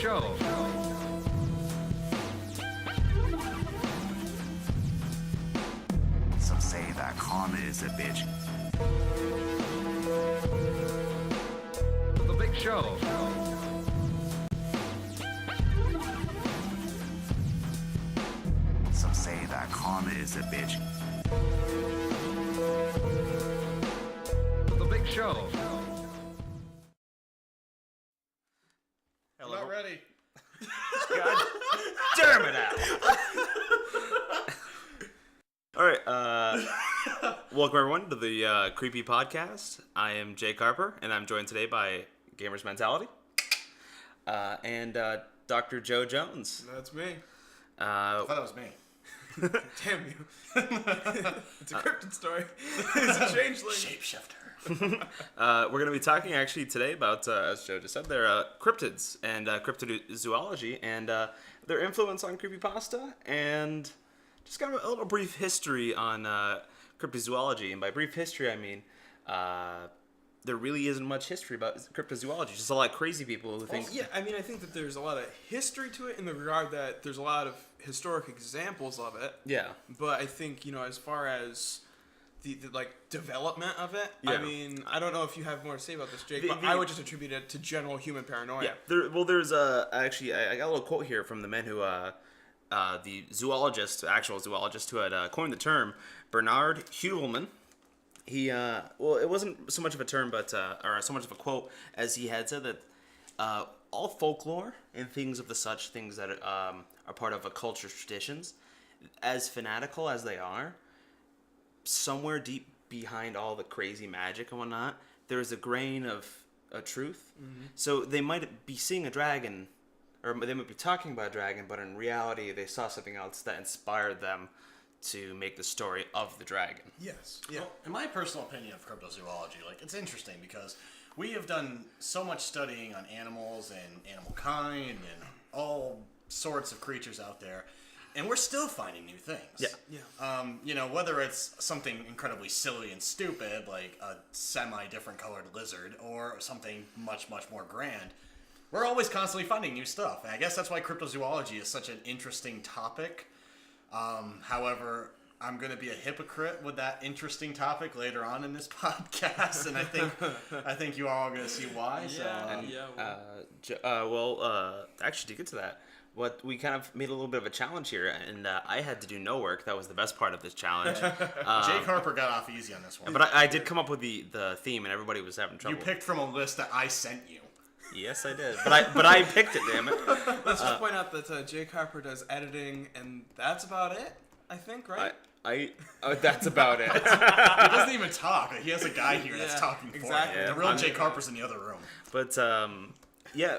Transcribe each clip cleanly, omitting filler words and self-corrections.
show. Some say that karma is a bitch. The big show. Some say that karma is a bitch. The big show. I'm not ready. God damn it out. All right, welcome everyone to the Creepypodcast. I am Jake Harper, and I'm joined today by Gamer's Mentality and Dr. Joe Jones. That's me. I thought that was me. Damn you. It's a cryptid story. It's a changeling. Shapeshifter. We're going to be talking actually today about, as Joe just said, cryptids and cryptozoology and their influence on creepypasta and just kind of a little brief history on cryptozoology. And by brief history, I mean there really isn't much history about cryptozoology. Just a lot of crazy people who think... Yeah, I mean, I think that there's a lot of history to it in the regard that there's a lot of historic examples of it. Yeah. But I think, as far as the development of it, Yeah. I mean, I don't know if you have more to say about this, Jake, but I would just attribute it to general human paranoia. Yeah. There's actually, I got a little quote here from the man who... the actual zoologist who had coined the term, Bernard Heuvelman. He, it wasn't so much of a term, but or so much of a quote, as he had said that all folklore and things of the such, things that are part of a culture's traditions, as fanatical as they are, somewhere deep behind all the crazy magic and whatnot, there is a grain of truth. Mm-hmm. So they might be seeing a dragon, or they might be talking about a dragon, but in reality, they saw something else that inspired them to make the story of the dragon. Yes. Yeah. Well, in my personal opinion of cryptozoology, it's interesting because we have done so much studying on animals and animal kind and all sorts of creatures out there, and we're still finding new things. Yeah. Whether it's something incredibly silly and stupid, like a semi-different colored lizard, or something much, much more grand, we're always constantly finding new stuff. And I guess that's why cryptozoology is such an interesting topic. However, I'm going to be a hypocrite with that interesting topic later on in this podcast, and I think you all are going to see why. Actually, to get to that, we kind of made a little bit of a challenge here, and I had to do no work. That was the best part of this challenge. Jake Harper got off easy on this one. But I did come up with the theme, and everybody was having trouble. You picked from a list that I sent you. Yes, I did. But I picked it, damn it. Let's just point out that Jake Harper does editing, and that's about it, I think, right? That's about it. He doesn't even talk. He has a guy here that's talking for him. Yeah, the real Jake Harper's in the other room. But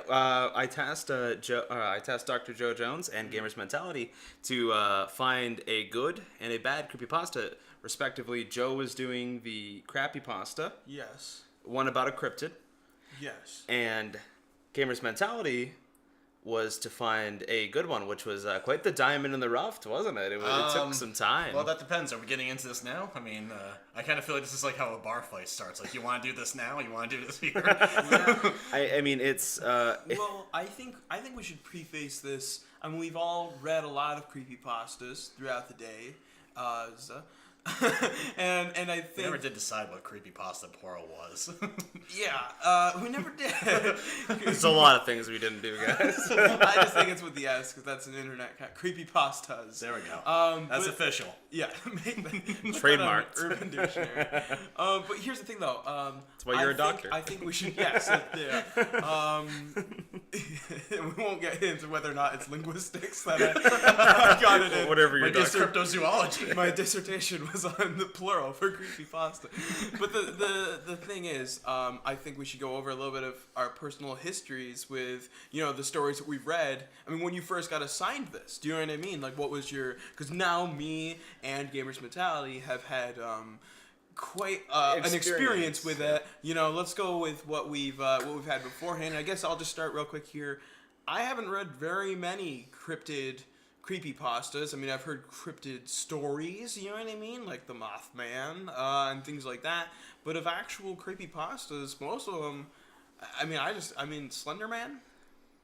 I tasked Dr. Joe Jones and Gamer's Mentality to find a good and a bad creepypasta, respectively. Joe was doing the Creepypasta. Yes. One about a cryptid. Yes. And Gamer's Mentality was to find a good one, which was quite the diamond in the rough, wasn't it? It took some time. Well, that depends. Are we getting into this now? I mean, I kind of feel like this is like how a bar fight starts. Like, you want to do this now? You want to do this here? Yeah. I mean, it's... well, I think we should preface this. I mean, we've all read a lot of creepypastas throughout the day. And I think... We never did decide what creepypasta plural was. Yeah, we never did. There's a lot of things we didn't do, guys. I just think it's with the S, because that's an internet creepypastas. There we go. That's official. Yeah. Trademarked. Urban Dictionary. But here's the thing, though. That's why you're a doctor. I think we should, yes. We won't get into whether or not it's linguistics that I got it in. Whatever you're doing. Cryptozoology. My dissertation was on the plural for creepypasta. But the thing is, I think we should go over a little bit of our personal histories with, the stories that we've read. I mean, when you first got assigned this, do you know what I mean? Like, what was your... Because now me and Gamer's Mentality have had... quite an experience with it. Let's go with what we've had beforehand. I guess I'll just start real quick here. I haven't read very many creepypastas. I mean, I've heard cryptid stories, you know what I mean? Like the Mothman and things like that. But of actual creepypastas, most of them, Slender Man?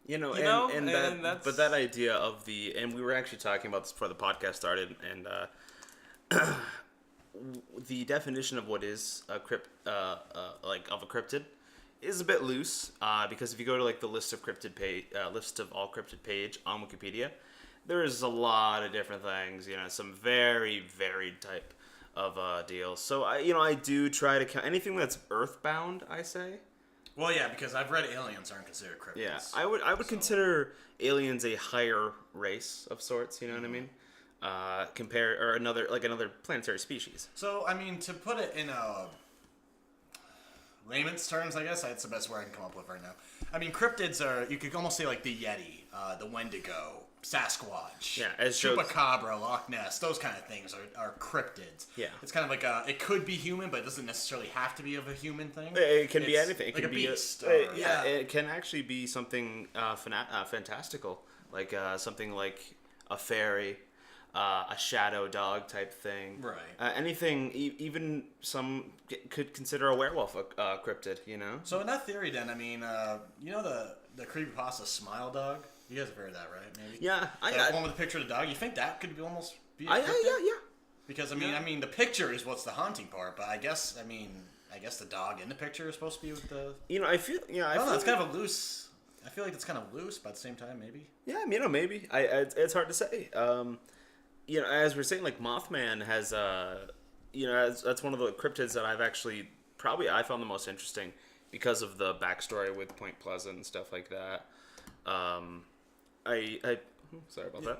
But that idea of and we were actually talking about this before the podcast started, and the definition of what is a of a cryptid is a bit loose, because if you go to like the list of all cryptid page on Wikipedia, there's a lot of different things, some very varied type of deals. So I do try to count anything that's earthbound, I say. Well, yeah, because I've read aliens aren't considered cryptids. Yeah, I would consider aliens a higher race of sorts. You know what I mean? Another planetary species. So, I mean, to put it in layman's terms, I guess that's the best word I can come up with right now. I mean, cryptids are, you could almost say like the Yeti, the Wendigo, Sasquatch, Chupacabra, Loch Ness, those kind of things are cryptids. Yeah. It's kind of like it could be human, but it doesn't necessarily have to be of a human thing. It can be anything. It like can a be beast. it can actually be something fantastical, like something like a fairy, a shadow dog type thing. Right. Anything, even some could consider a werewolf a cryptid, So in that theory then, I mean, the Creepypasta smile dog? You guys have heard that, right? Maybe. Yeah, That one with the picture of the dog. You think that could almost be a cryptid? Yeah. Because I mean, the picture is what's the haunting part, but I guess the dog in the picture is supposed to be with the. I feel. I don't know. It's like, kind of a loose. I feel like it's kind of loose, but at the same time, maybe. Yeah, maybe. It's hard to say. As we're saying, like Mothman has, that's one of the cryptids that I found the most interesting because of the backstory with Point Pleasant and stuff like that. Sorry about that.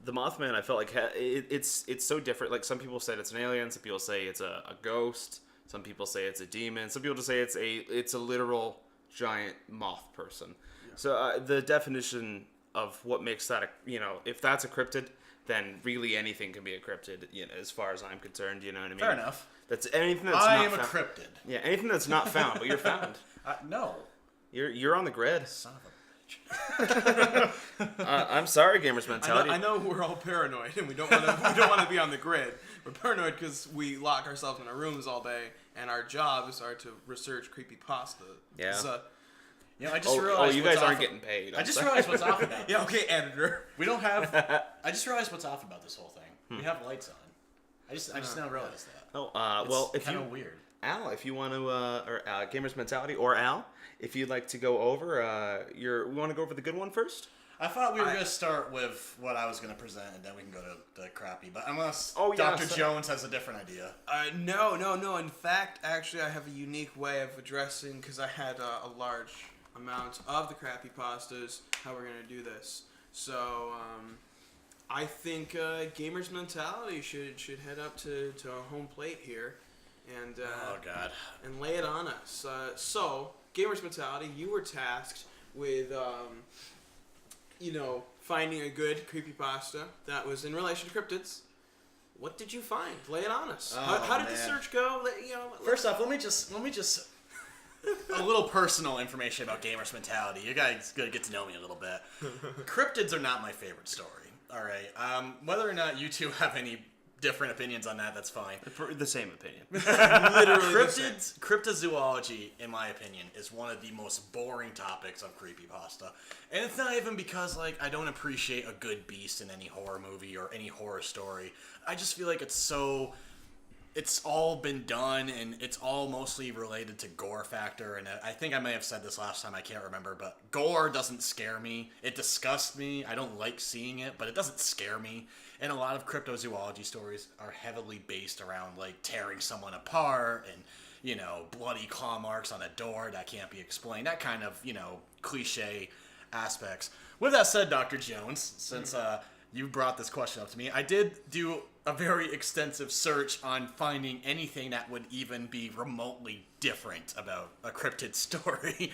The Mothman, I felt like it's so different. Like some people said it's an alien, some people say it's a ghost, some people say it's a demon, some people just say it's a literal giant moth person. Yeah. So the definition of what makes that if that's a cryptid, then really anything can be a cryptid. As far as I'm concerned, you know what I mean. Fair enough. That's anything that's I not am a found. cryptid. Yeah, anything that's not found, but you're found. No. You're on the grid. Son of a bitch. I'm sorry, gamers mentality. I know we're all paranoid and we don't want to be on the grid. We're paranoid because we lock ourselves in our rooms all day, and our jobs are to research creepypasta. Yeah. I just realized. You guys aren't getting paid. I just realized what's off about it. Yeah, okay, editor. We don't have. I just realized what's off about this whole thing. We have lights on. I just now realized that. Oh, well, if kind you of weird. Al, if you want to, or Gamers Mentality, or Al, if you'd like to go over, we want to go over the good one first? I thought we were going to start with what I was going to present, and then we can go to the crappy. But unless Dr. Jones has a different idea. No. In fact, actually, I have a unique way of addressing, because I had a large amount of the crappy pastas, how we're going to do this. So, I think Gamers Mentality should head up to our home plate here. And oh God! And lay it on us. So, Gamers Mentality, you were tasked with, finding a good creepypasta that was in relation to cryptids. What did you find? Lay it on us. How did the search go? First off, let me just a little personal information about Gamers Mentality. You guys gotta get to know me a little bit. Cryptids are not my favorite story. All right. Whether or not you two have any different opinions on that, that's fine. The same opinion. Literally Cryptozoology, in my opinion, is one of the most boring topics of creepypasta. And it's not even because, I don't appreciate a good beast in any horror movie or any horror story. I just feel like it's all been done, and it's all mostly related to gore factor. And I think I may have said this last time, I can't remember, but gore doesn't scare me. It disgusts me. I don't like seeing it, but it doesn't scare me. And a lot of cryptozoology stories are heavily based around, tearing someone apart and, bloody claw marks on a door that can't be explained. That kind of, cliche aspects. With that said, Dr. Jones, since you brought this question up to me, I did do a very extensive search on finding anything that would even be remotely different about a cryptid story.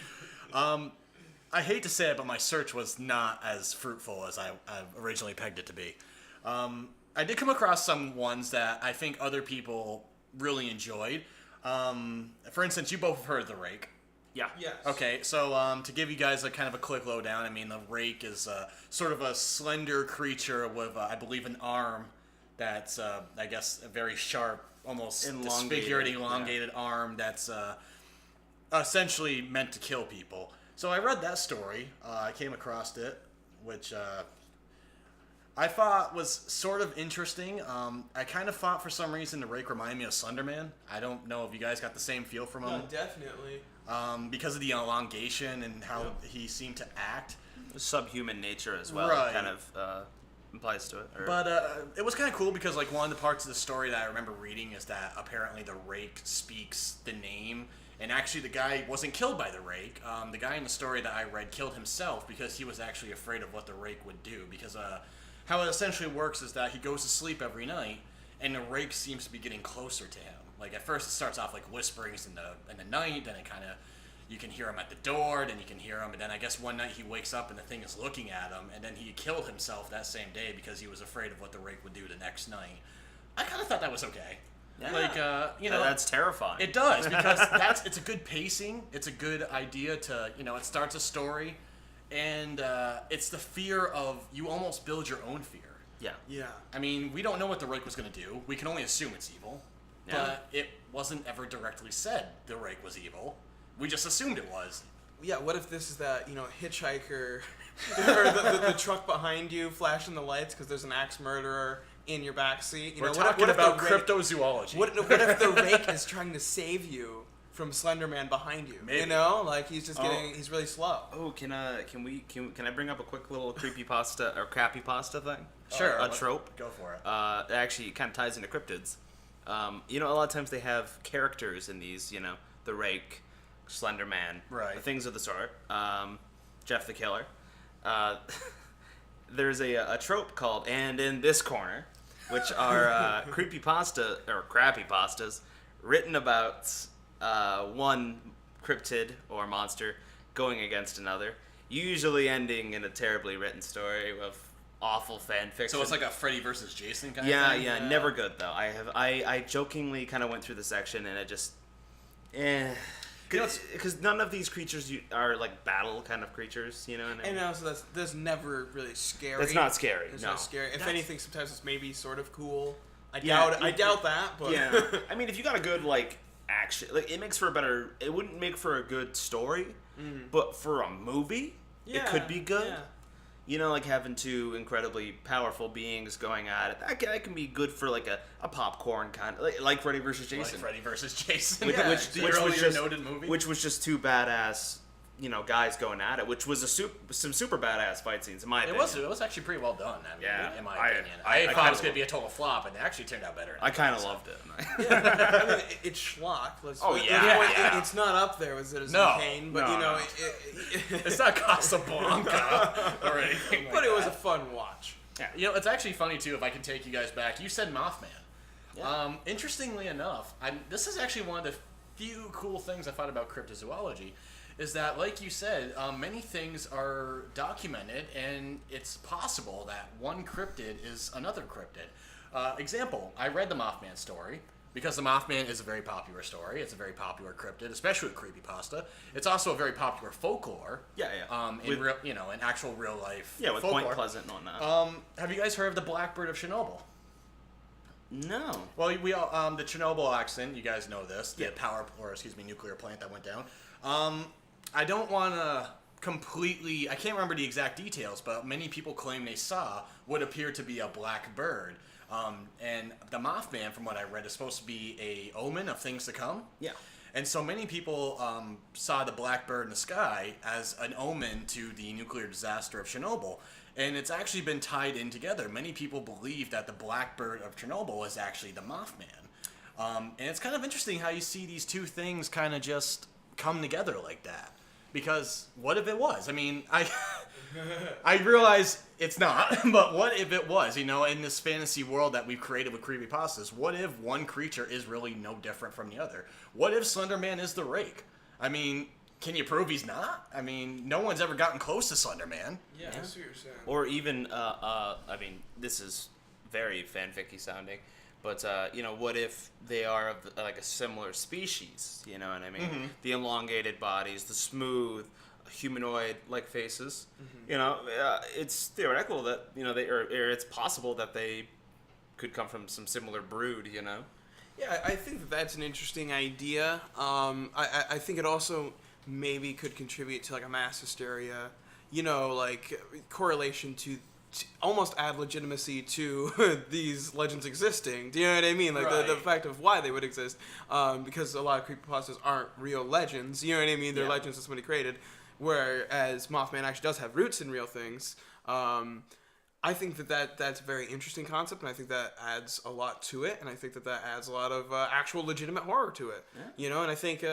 I hate to say it, but my search was not as fruitful as I originally pegged it to be. I did come across some ones that I think other people really enjoyed. For instance, you both have heard of the Rake. Yeah. Yes. Okay, so to give you guys a kind of a quick lowdown, I mean, the Rake is sort of a slender creature with, I believe, an arm that's, I guess, a very sharp, almost disfigured, elongated arm that's essentially meant to kill people. So I read that story. I came across it, which I thought was sort of interesting. I kind of thought for some reason the rake reminded me of Slenderman. I don't know if you guys got the same feel from him. No, definitely. Because of the elongation and how he seemed to act. Subhuman nature as well, Right. kind of implies to it. But it was kind of cool because like one of the parts of the story that I remember reading is that apparently the rake speaks the name, and actually the guy wasn't killed by the rake. The guy in the story that I read killed himself because he was actually afraid of what the rake would do. Because how it essentially works is that he goes to sleep every night, and the rake seems to be getting closer to him. Like at first it starts off like whisperings in the night, then it kind of you can hear him at the door, then you can hear him, and then I guess one night he wakes up and the thing is looking at him, and then he killed himself that same day because he was afraid of what the rake would do the next night. I kind of thought that was okay. Yeah. Like, you know, that's terrifying. it does because it's a good pacing. It's a good idea to, you know, it starts a story, and it's the fear of you almost build your own fear. Yeah. Yeah. I mean, we don't know what the rake was going to do. We can only assume it's evil, but it wasn't ever directly said the rake was evil. We just assumed it was. Yeah, what if this is that, you know, hitchhiker, or the truck behind you flashing the lights because there's an axe murderer in your backseat? You We're know, talking what if the about rake- cryptozoology. What if the rake is trying to save you from Slenderman behind you? Maybe. You know, like he's just he's really slow. Oh, can I bring up a quick little creepypasta or crappypasta thing? Sure. A trope. Go for it. It actually kind of ties into cryptids. You know, a lot of times they have characters in these. You know, the rake, Slenderman, Right. the things of the sort. Jeff the Killer. There's a trope called "And in This Corner," which are creepypasta or crappypastas written about one cryptid or monster going against another, usually ending in a terribly written story of awful fan fiction. So it's like a Freddy versus Jason kind yeah, of thing? yeah, never good though. I jokingly kind of went through the section and it just, because none of these creatures are like battle kind of creatures, you know. And also, that's never really scary. That's not scary. It's no. not scary. If anything, sometimes it's maybe sort of cool. I Yeah, doubt that, but Yeah, I mean, if you got a good like action, like it makes for a better. It wouldn't make for a good story, but for a movie, it could be good. Yeah. You know, like having two incredibly powerful beings going at it. That can be good for like a popcorn kind of like Freddy vs. Like Jason. Freddy versus Jason. Which the was earlier just noted movie. which was just two badass, you know, guys going at it. Which was some super badass fight scenes in my opinion. It was actually pretty well done. I mean, Yeah, in my I- opinion, I I thought kinda it was going to be a total flop, and it actually turned out better. I kind of loved it. I mean, it's schlock. Oh, yeah, yeah. It's not up there with Citizen No. Kane, but No, you know, no. It's not Casablanca or anything. Like but it was a that. fun watch. You know, it's actually funny too. If I can take you guys back, you said Mothman. Interestingly enough, this is actually one of the few cool things I thought about cryptozoology, is that, like you said, many things are documented, and it's possible that one cryptid is another cryptid. Example: I read the Mothman story. Because the Mothman is a very popular story. It's a very popular cryptid, especially with creepypasta. It's also a very popular folklore. Yeah, yeah. In real, you know, in actual real life. Yeah, with folklore. Point Pleasant and whatnot. Have you guys heard of the Blackbird of Chernobyl? No. Well, we all the Chernobyl accident. You guys know this. The nuclear plant that went down. I don't want to completely. I can't remember the exact details, but many people claim they saw what appeared to be a black bird. And the Mothman, from what I read, is supposed to be a omen of things to come. Yeah. And so many people saw the black bird in the sky as an omen to the nuclear disaster of Chernobyl. And it's actually been tied in together. Many people believe that the black bird of Chernobyl is actually the Mothman. And it's kind of interesting how you see these two things kind of just come together like that. Because what if it was? I mean, I realize it's not, but what if it was? You know, in this fantasy world that we've created with creepypastas, what if one creature is really no different from the other? What if Slenderman is the rake? I mean, can you prove he's not? I mean, no one's ever gotten close to Slenderman. Yeah, I see what you're saying. Or even, I mean, this is very fanficky sounding, but you know, what if they are of like a similar species? You know what I mean? Mm-hmm. The elongated bodies, the smooth humanoid-like faces. You know, it's theoretical that, you know, or it's possible that they could come from some similar brood. You know. Yeah, I think that that's an interesting idea. I think it also maybe could contribute to like a mass hysteria, like correlation to almost add legitimacy to these legends existing. Do you know what I mean? Like the Right. fact of why they would exist, because a lot of creepypastas aren't real legends. You know what I mean? They're legends that somebody created, whereas Mothman actually does have roots in real things. I think that's a very interesting concept, and I think that adds a lot to it, and I think that adds a lot of actual legitimate horror to it. Yeah. And I think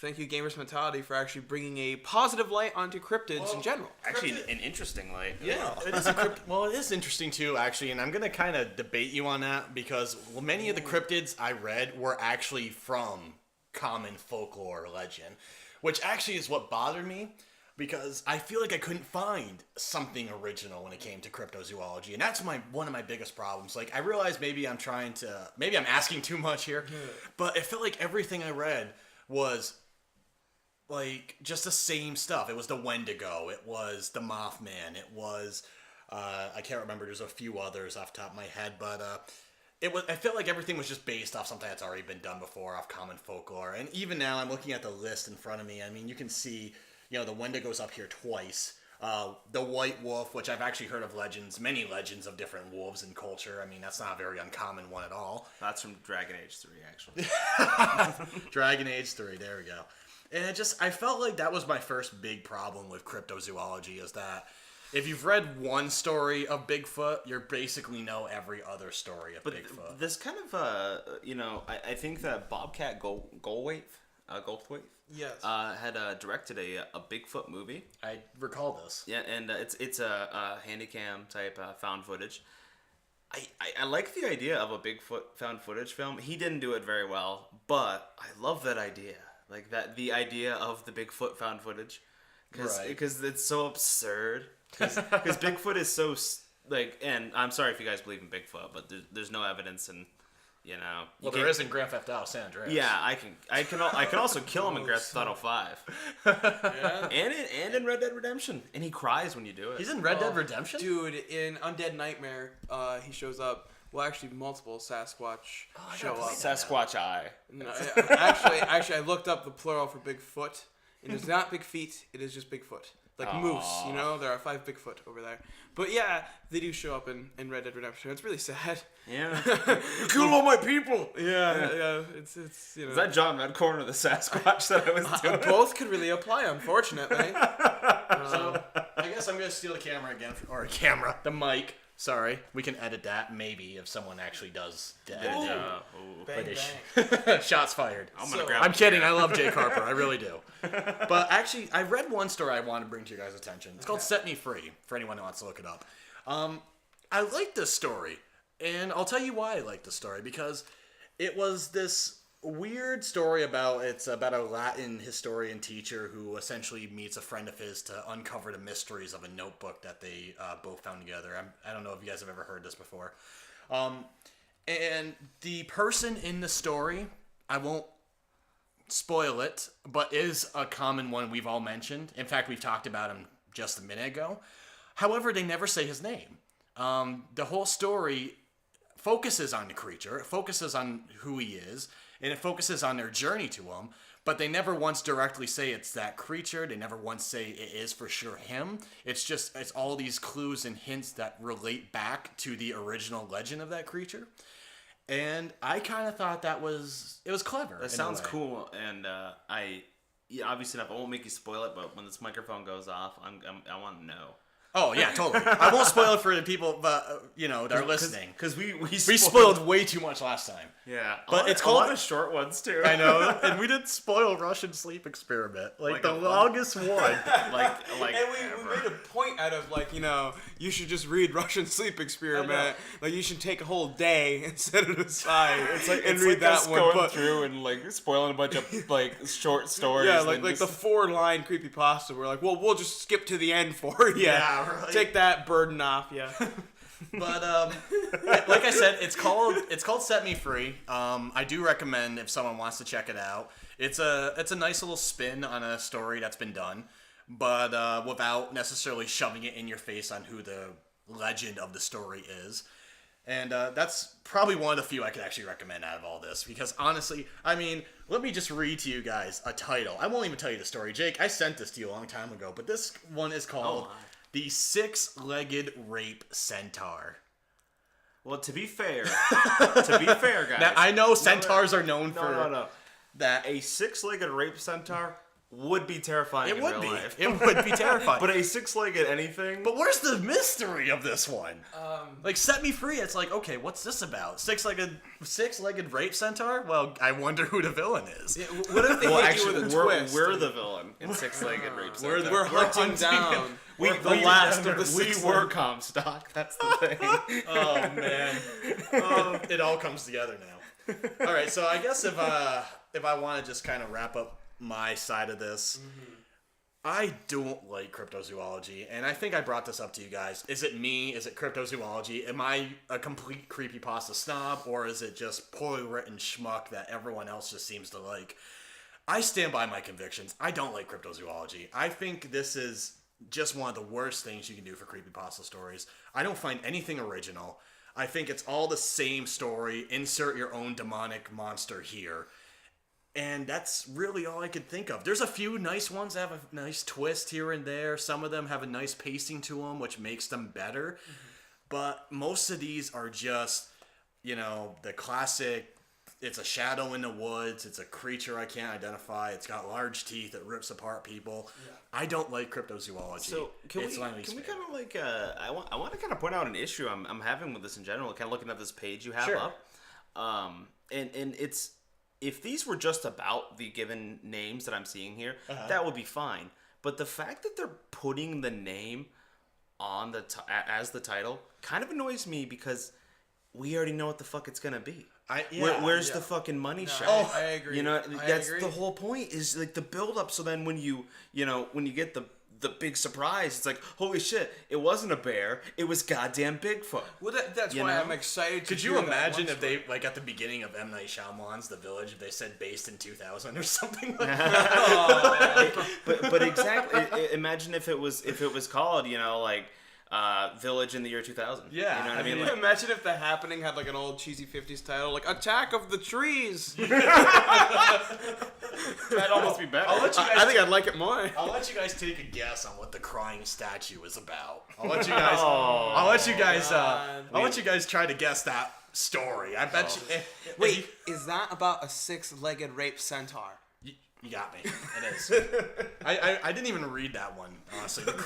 thank you, Gamers Mentality, for actually bringing a positive light onto cryptids in general. Actually, an interesting light. Yeah, it is well, it is interesting too, actually, and I'm gonna kind of debate you on that because many of the cryptids I read were actually from common folklore or legend, which actually is what bothered me because I feel like I couldn't find something original when it came to cryptozoology, and that's one of my biggest problems. Like, I realize maybe I'm asking too much here, but it felt like everything I read was like just the same stuff. It was the Wendigo, it was the Mothman, it was I can't remember, there's a few others off the top of my head, but I felt like everything was just based off something that's already been done before, off common folklore. And even now I'm looking at the list in front of me. I mean, you can see, the Wendigo's up here twice. The White Wolf, which I've actually heard of many legends of different wolves in culture. I mean, that's not a very uncommon one at all. That's from Dragon Age 3, actually. Dragon Age 3, there we go. And I felt like that was my first big problem with cryptozoology, is that if you've read one story of Bigfoot, you basically know every other story of Bigfoot. This kind of, I think that Bobcat Goldthwait, Yes. had directed a Bigfoot movie. I recall this. Yeah, and it's a handycam type found footage. I like the idea of a Bigfoot found footage film. He didn't do it very well, but I love that idea. Like the idea of the Bigfoot found footage, because it's so absurd. Because Bigfoot is so and I'm sorry if you guys believe in Bigfoot, but there's no evidence, and Well, there is in Grand Theft Auto San Andreas. Yeah, I can also kill him in Grand Theft Auto 5. Yeah. And in Red Dead Redemption, and he cries when you do it. He's in Red Dead Redemption? Dude, in Undead Nightmare, he shows up. Well, actually, multiple Sasquatch show up. Sasquatch Eye. No, actually, I looked up the plural for Bigfoot, and it's not big feet. It is just Bigfoot, like moose. There are 5 Bigfoot over there. But yeah, they do show up in Red Dead Redemption. It's really sad. Yeah. You killed all my people. Yeah. It's Is that John Redcorn or the Sasquatch that I was doing? Both could really apply, unfortunately. So, I guess I'm going to steal the camera again. The mic. Sorry. We can edit that, maybe, if someone actually does edit it. Bang, bang. Shots fired. I'm kidding. I love Jake Harper. I really do. But actually, I read one story I want to bring to your guys' attention. It's called Set Me Free, for anyone who wants to look it up. I like this story, and I'll tell you why I like this story, because it was this weird story about a Latin historian teacher who essentially meets a friend of his to uncover the mysteries of a notebook that they both found together. I don't know if you guys have ever heard this before. And the person in the story, I won't spoil it, but is a common one we've all mentioned. In fact, we've talked about him just a minute ago. However, they never say his name. The whole story focuses on the creature, it focuses on who he is, and it focuses on their journey to him, but they never once directly say it's that creature. They never once say it is for sure him. It's all these clues and hints that relate back to the original legend of that creature. And I kind of thought it was clever. That sounds cool, and obviously I won't make you spoil it, but when this microphone goes off, I want to know. Oh yeah, totally. I won't spoil it for the people, but that are listening, because we spoiled way too much last time. Yeah, but it's a called lot of short ones too. I know, and we did spoil Russian Sleep Experiment, like the longest one. like and we made a point out of you should just read Russian Sleep Experiment. Like you should take a whole day and set it aside and read that one. Going through and spoiling a bunch of short stories. Yeah, like the 4-line creepypasta. We're like, well, we'll just skip to the end for you. Yeah, right. Take that burden off you. But like I said, it's called Set Me Free. I do recommend if someone wants to check it out. It's a nice little spin on a story that's been done, but without necessarily shoving it in your face on who the legend of the story is. And that's probably one of the few I could actually recommend out of all this. Because honestly, I mean, let me just read to you guys a title. I won't even tell you the story. Jake, I sent this to you a long time ago. But this one is called The Six-Legged Rape Centaur. Well, to be fair, guys. Now, I know centaurs are known for that. A six-legged rape centaur would be terrifying in real life. It would be terrifying. But a six-legged anything? But where's the mystery of this one? Like, set me free. It's like, okay, what's this about? Six-legged rape centaur? Well, I wonder who the villain is. Yeah, what if they hit you with a twist? We're the villain in six-legged rape centaur. We're hunting down. We were Comstock. That's the thing. Oh, man. It all comes together now. All right, so I guess if I want to just kind of wrap up my side of this, I don't like cryptozoology, and I think I brought this up to you guys. Is it me? Is it cryptozoology? Am I a complete creepypasta snob, or is it just poorly written schmuck that everyone else just seems to like? I stand by my convictions. I don't like cryptozoology. I think this is just one of the worst things you can do for creepypasta stories. I don't find anything original. I think it's all the same story. Insert your own demonic monster here. And that's really all I could think of. There's a few nice ones that have a nice twist here and there. Some of them have a nice pacing to them, which makes them better. Mm-hmm. But most of these are just, the classic, it's a shadow in the woods, it's a creature I can't identify, it's got large teeth, it rips apart people. Yeah. I don't like cryptozoology. So can we kind of like, I want to kind of point out an issue I'm having with this in general, kind of looking at this page you have up. And it's, if these were just about the given names that I'm seeing here, that would be fine. But the fact that they're putting the name on as the title kind of annoys me, because we already know what the fuck it's gonna be. Where's the fucking money shot? I agree. That's the whole point, is like the build up. So then when you get the big surprise, it's like, holy shit, it wasn't a bear, it was goddamn Bigfoot. Well, that's why I'm excited to Could you imagine if they, like, at the beginning of M. Night Shyamalan's The Village, if they said based in 2000 or something like that? But exactly, imagine if it was called, Village in the year 2000. Yeah. You know what I mean? Like, imagine if The Happening had, like, an old cheesy 50s title, like Attack of the Trees. That'd almost be better. I think I'd like it more. I'll let you guys take a guess on what the crying statue is about. I'll let you guys try to guess that story. I bet you. Wait, is that about a six-legged rape centaur? You got me. It is. I didn't even read that one, honestly. That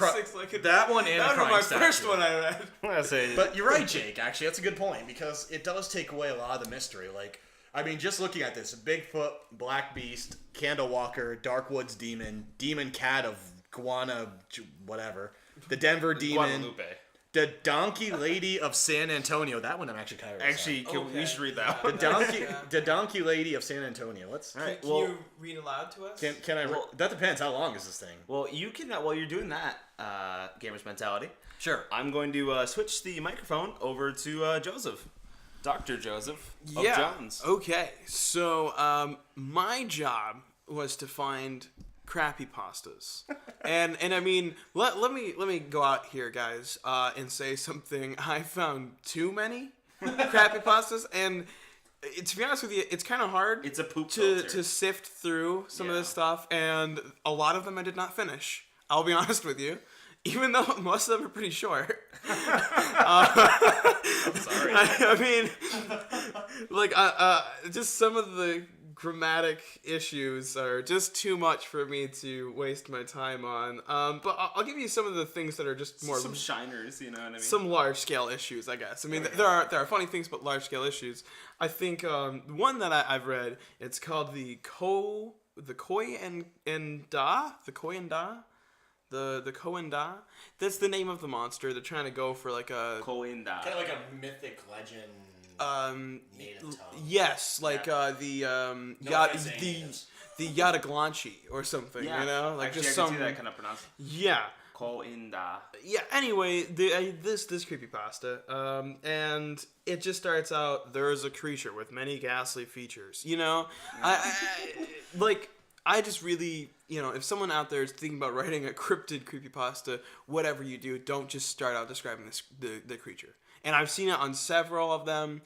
one and that the was my statue. first one I read. But you're right, Jake. Actually, that's a good point, because it does take away a lot of the mystery. Like, I mean, just looking at this: Bigfoot, Black Beast, Candlewalker, Darkwoods Demon, Demon Cat of Guana, whatever, the Denver Demon, Guadalupe. The Donkey Lady of San Antonio. That one I'm actually kind of we should read that one. The Donkey Lady of San Antonio. Can you read aloud to us? Can I? That depends. How long is this thing? Well, you can. While you're doing that, Gamers Mentality. Sure. I'm going to switch the microphone over to Joseph, Dr. Joseph of Jones. Okay. So my job was to find creepypastas, and I mean, let me go out here, guys, and say something. I found too many creepypastas, and to be honest with you, it's kind of hard. It's a poop to sift through some of this stuff, and a lot of them I did not finish. I'll be honest with you, even though most of them are pretty short. I'm sorry. I mean, like, just some of the grammatic issues are just too much for me to waste my time on. But I'll give you some of the things that are just more some shiners, you know what I mean? Some large scale issues, I guess. I mean, there are funny things, but large scale issues. I think one that I've read, it's called the Koi and Da. That's the name of the monster. They're trying to go for like a kind of like a mythic legend. Native tongue. Yes, like the Yataglanchi or something. Yeah. You know, like actually, just I can some. see that kind of pronounced. Yeah. Koinda. Yeah. Anyway, this creepypasta, and it just starts out. There is a creature with many ghastly features. You know, I just really, if someone out there is thinking about writing a cryptid creepypasta, whatever you do, don't just start out describing the creature. and I've seen it on several of them.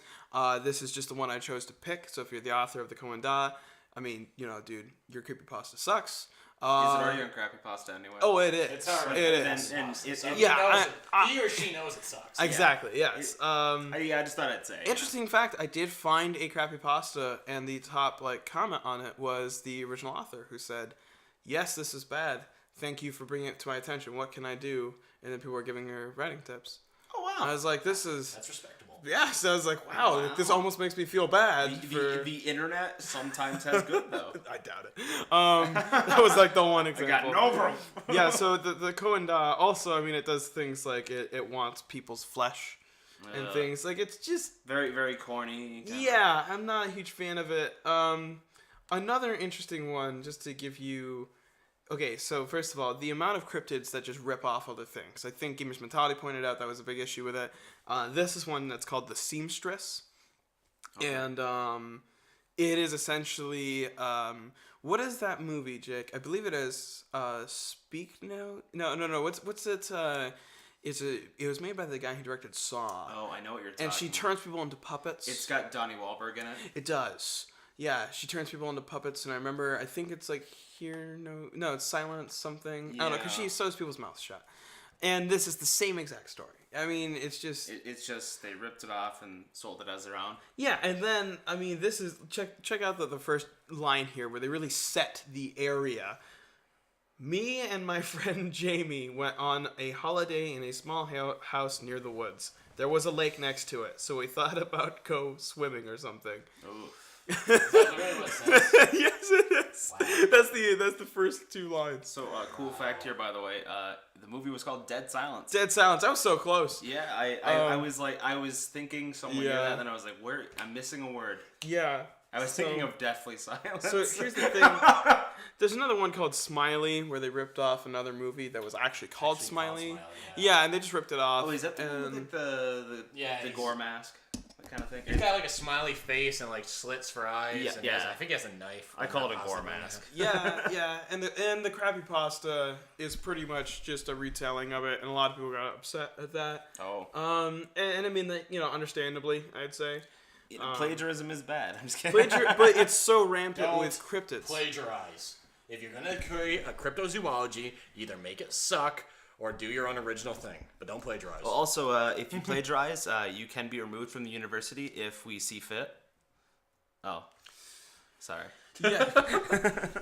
This is just the one I chose to pick. So if you're the author of the Coen Da, I mean, dude, your creepypasta sucks. Is it already on Creepypasta anyway? Oh, it is. It's already. It is. He or she knows it sucks. Exactly. Yes. I just thought I'd say. Interesting fact, I did find a creepypasta, and the top comment on it was the original author who said, "Yes, this is bad. Thank you for bringing it to my attention. What can I do?" And then people were giving her writing tips. Oh wow! And I was like, "This is." That's respectable. Yeah, so I was like, wow, this almost makes me feel bad. The internet sometimes has good though. I doubt it. That was like the one example. I got no proof. Yeah, so the Coen Da also, I mean, it does things like it wants people's flesh and things. Like, it's just... Very, very corny. Yeah, I'm not a huge fan of it. Another interesting one, just to give you... Okay, so first of all, the amount of cryptids that just rip off other things. I think Gamers Mentality pointed out that was a big issue with it. This is one that's called the Seamstress. Okay. And it is essentially... what is that movie, Jake? I believe it is Speak Now? No. What's it? It was made by the guy who directed Saw. Oh, I know what you're talking about. And she turns people into puppets. It's got Donnie Wahlberg in it. It does. Yeah, she turns people into puppets, and I think it's like it's Silence something. Yeah. I don't know, because she sews people's mouths shut. And this is the same exact story. I mean, it's just... It's just they ripped it off and sold it as their own. Yeah, and then, I mean, this is... Check out the first line here, where they really set the area. Me and my friend Jamie went on a holiday in a small house near the woods. There was a lake next to it, so we thought about go swimming or something. Ooh. Is that literally what it says? Yes, it is. Wow. That's the first two lines. So, cool fact here, by the way. The movie was called Dead Silence. Dead Silence. I was so close. Yeah, I was thinking somewhere near that, and then I was like, where? I'm missing a word. Yeah. I was thinking of Deathly Silence. So here's the thing. There's another one called Smiley, where they ripped off another movie that was actually called Smiley. Yeah, and they just ripped it off. Oh, is that the gore mask? Kind of thing. He's got like a smiley face and like slits for eyes. Yeah. I think he has a knife. I call it a gore mask. Yeah. And the Creepypasta is pretty much just a retelling of it, and a lot of people got upset at that. Oh. And I mean, understandably, I'd say. Plagiarism is bad. I'm just kidding. But it's so rampant with cryptids. Plagiarize. If you're gonna create a cryptozoology, either make it suck or do your own original thing, but don't plagiarize. Well, also, if you plagiarize, you can be removed from the university if we see fit. Oh, sorry. Yeah.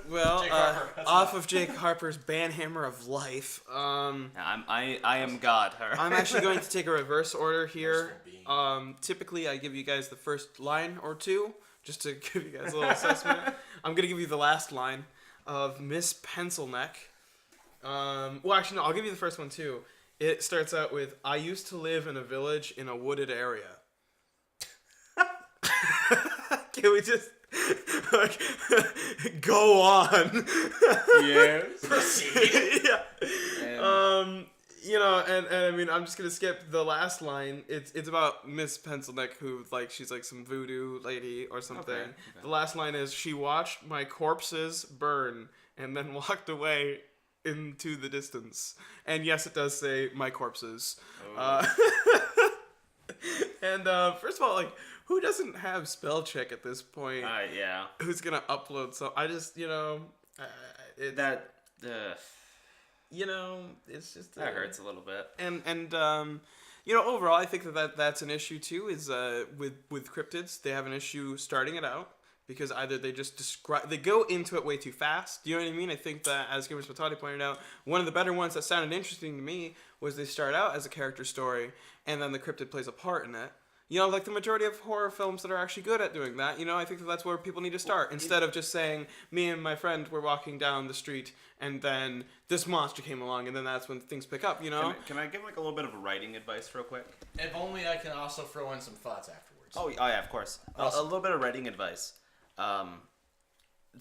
Well, off of Jake Harper's banhammer of life. I am God. I'm actually going to take a reverse order here. Typically, I give you guys the first line or two, just to give you guys a little assessment. I'm gonna give you the last line of Miss Pencilneck. Well, actually, no, I'll give you the first one, too. It starts out with, I used to live in a village in a wooded area. Can we just, go on? Yes. Proceed. Yeah. And I mean, I'm just going to skip the last line. It's about Miss Pencilneck, who, she's some voodoo lady or something. Okay. The last line is, she watched my corpses burn and then walked away into the distance. And yes, it does say my corpses. Oh. And first of all, who doesn't have spell check at this point? Yeah. Who's gonna upload some? I just it's just that hurts a little bit. And overall, I think that's an issue too. Is with cryptids, they have an issue starting it out. Because either they just they go into it way too fast. Do you know what I mean? I think that, as Gamers Matati pointed out, one of the better ones that sounded interesting to me was they start out as a character story, and then the cryptid plays a part in it. The majority of horror films that are actually good at doing that, I think that's where people need to start. Instead of just saying, me and my friend were walking down the street, and then this monster came along, and then that's when things pick up, Can I give a little bit of writing advice real quick? If only I can also throw in some thoughts afterwards. Oh yeah, of course. A little bit of writing advice.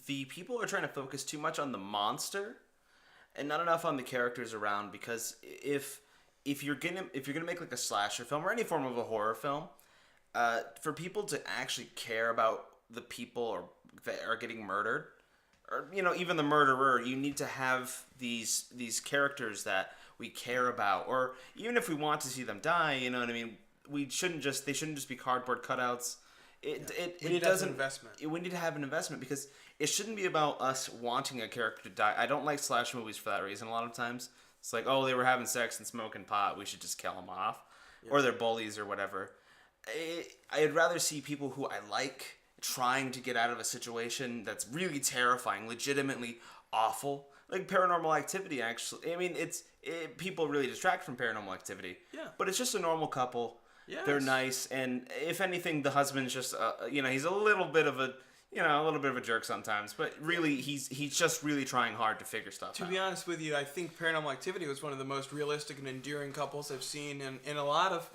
The people are trying to focus too much on the monster and not enough on the characters around, because if you're gonna make a slasher film or any form of a horror film, for people to actually care about the people that are getting murdered, or even the murderer, you need to have these characters that we care about, or even if we want to see them die, you know what I mean? they shouldn't just be cardboard cutouts. We need to have an investment. We need to have an investment because it shouldn't be about us wanting a character to die. I don't like slasher movies for that reason. A lot of times, it's like, oh, they were having sex and smoking pot. We should just kill them off, or they're bullies or whatever. I'd rather see people who I like trying to get out of a situation that's really terrifying, legitimately awful, like Paranormal Activity. Actually, I mean, people really distract from Paranormal Activity. Yeah. But it's just a normal couple. Yes. They're nice, and if anything, the husband's just, he's a little bit of a jerk sometimes. But really, he's just really trying hard to figure stuff out. To be honest with you, I think Paranormal Activity was one of the most realistic and endearing couples I've seen in a lot of,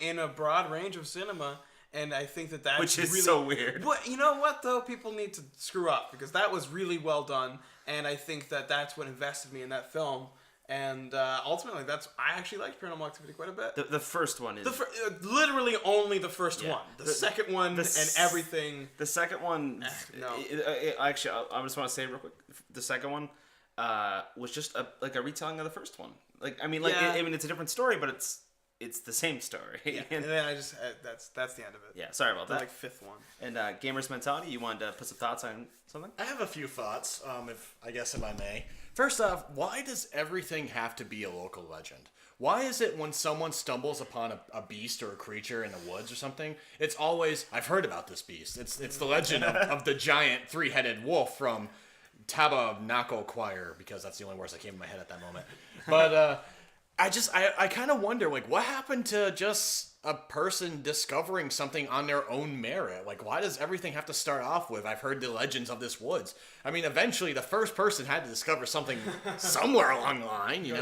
in a broad range of cinema. And I think that's which is really, so weird. But you know what, though? People need to screw up because that was really well done. And I think that's what invested me in that film. And ultimately, I actually liked Paranormal Activity quite a bit. The first one is... literally only the first one. The second one and everything... The second one... no. Actually, I just want to say real quick. The second one was just a retelling of the first one. It's a different story, but it's the same story. Yeah. And then that's the end of it. Yeah, sorry about that. The fifth one. And Gamer's Mentality, you wanted to put some thoughts on something? I have a few thoughts, if I may. First off, why does everything have to be a local legend? Why is it when someone stumbles upon a beast or a creature in the woods or something, it's always, I've heard about this beast. It's the legend of the giant three-headed wolf from Tabernacle Choir, because that's the only words that came to my head at that moment. But I kind of wonder, what happened to just a person discovering something on their own merit? Why does everything have to start off with, I've heard the legends of this woods? I mean, eventually the first person had to discover something somewhere along the line,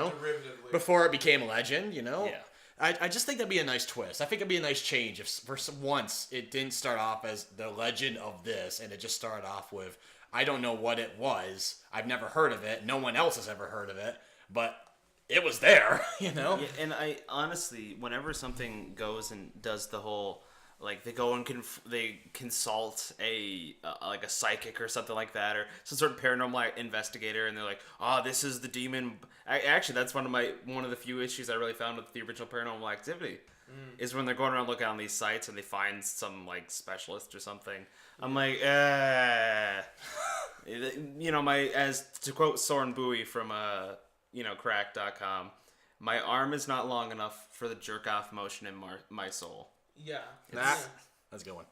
before it became a legend, Yeah. I just think that'd be a nice twist. I think it'd be a nice change if for once it didn't start off as the legend of this and it just started off with, I don't know what it was. I've never heard of it. No one else has ever heard of it, but it was there, Yeah, and I honestly, whenever something goes and does the whole, they go and they consult a psychic or something like that, or some sort of paranormal investigator, and they're like, oh, this is the demon. Actually, that's one of the few issues I really found with the original Paranormal Activity, is when they're going around looking on these sites and they find some specialist or something. I'm like, as to quote Soren Bowie from crack.com, my arm is not long enough for the jerk off motion in my soul. Yeah. That's a good one.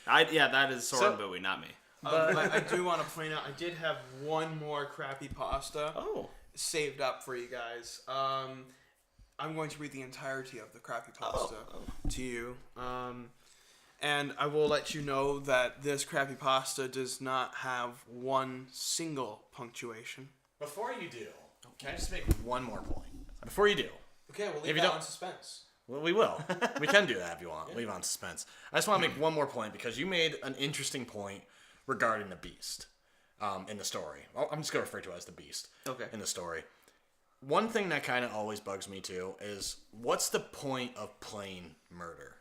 That is Soren Bowie, not me. I do want to point out, I did have one more creepypasta saved up for you guys. I'm going to read the entirety of the creepypasta to you. And I will let you know that this creepypasta does not have one single punctuation. Before you do, can I just make one more point? Before you do. Okay, we'll leave that on suspense. Well, we will. We can do that if you want. Yeah. Leave it on suspense. I just want to make one more point because you made an interesting point regarding the beast in the story. I'm just going to refer to it as the beast in the story. One thing that kind of always bugs me too is what's the point of playing murder?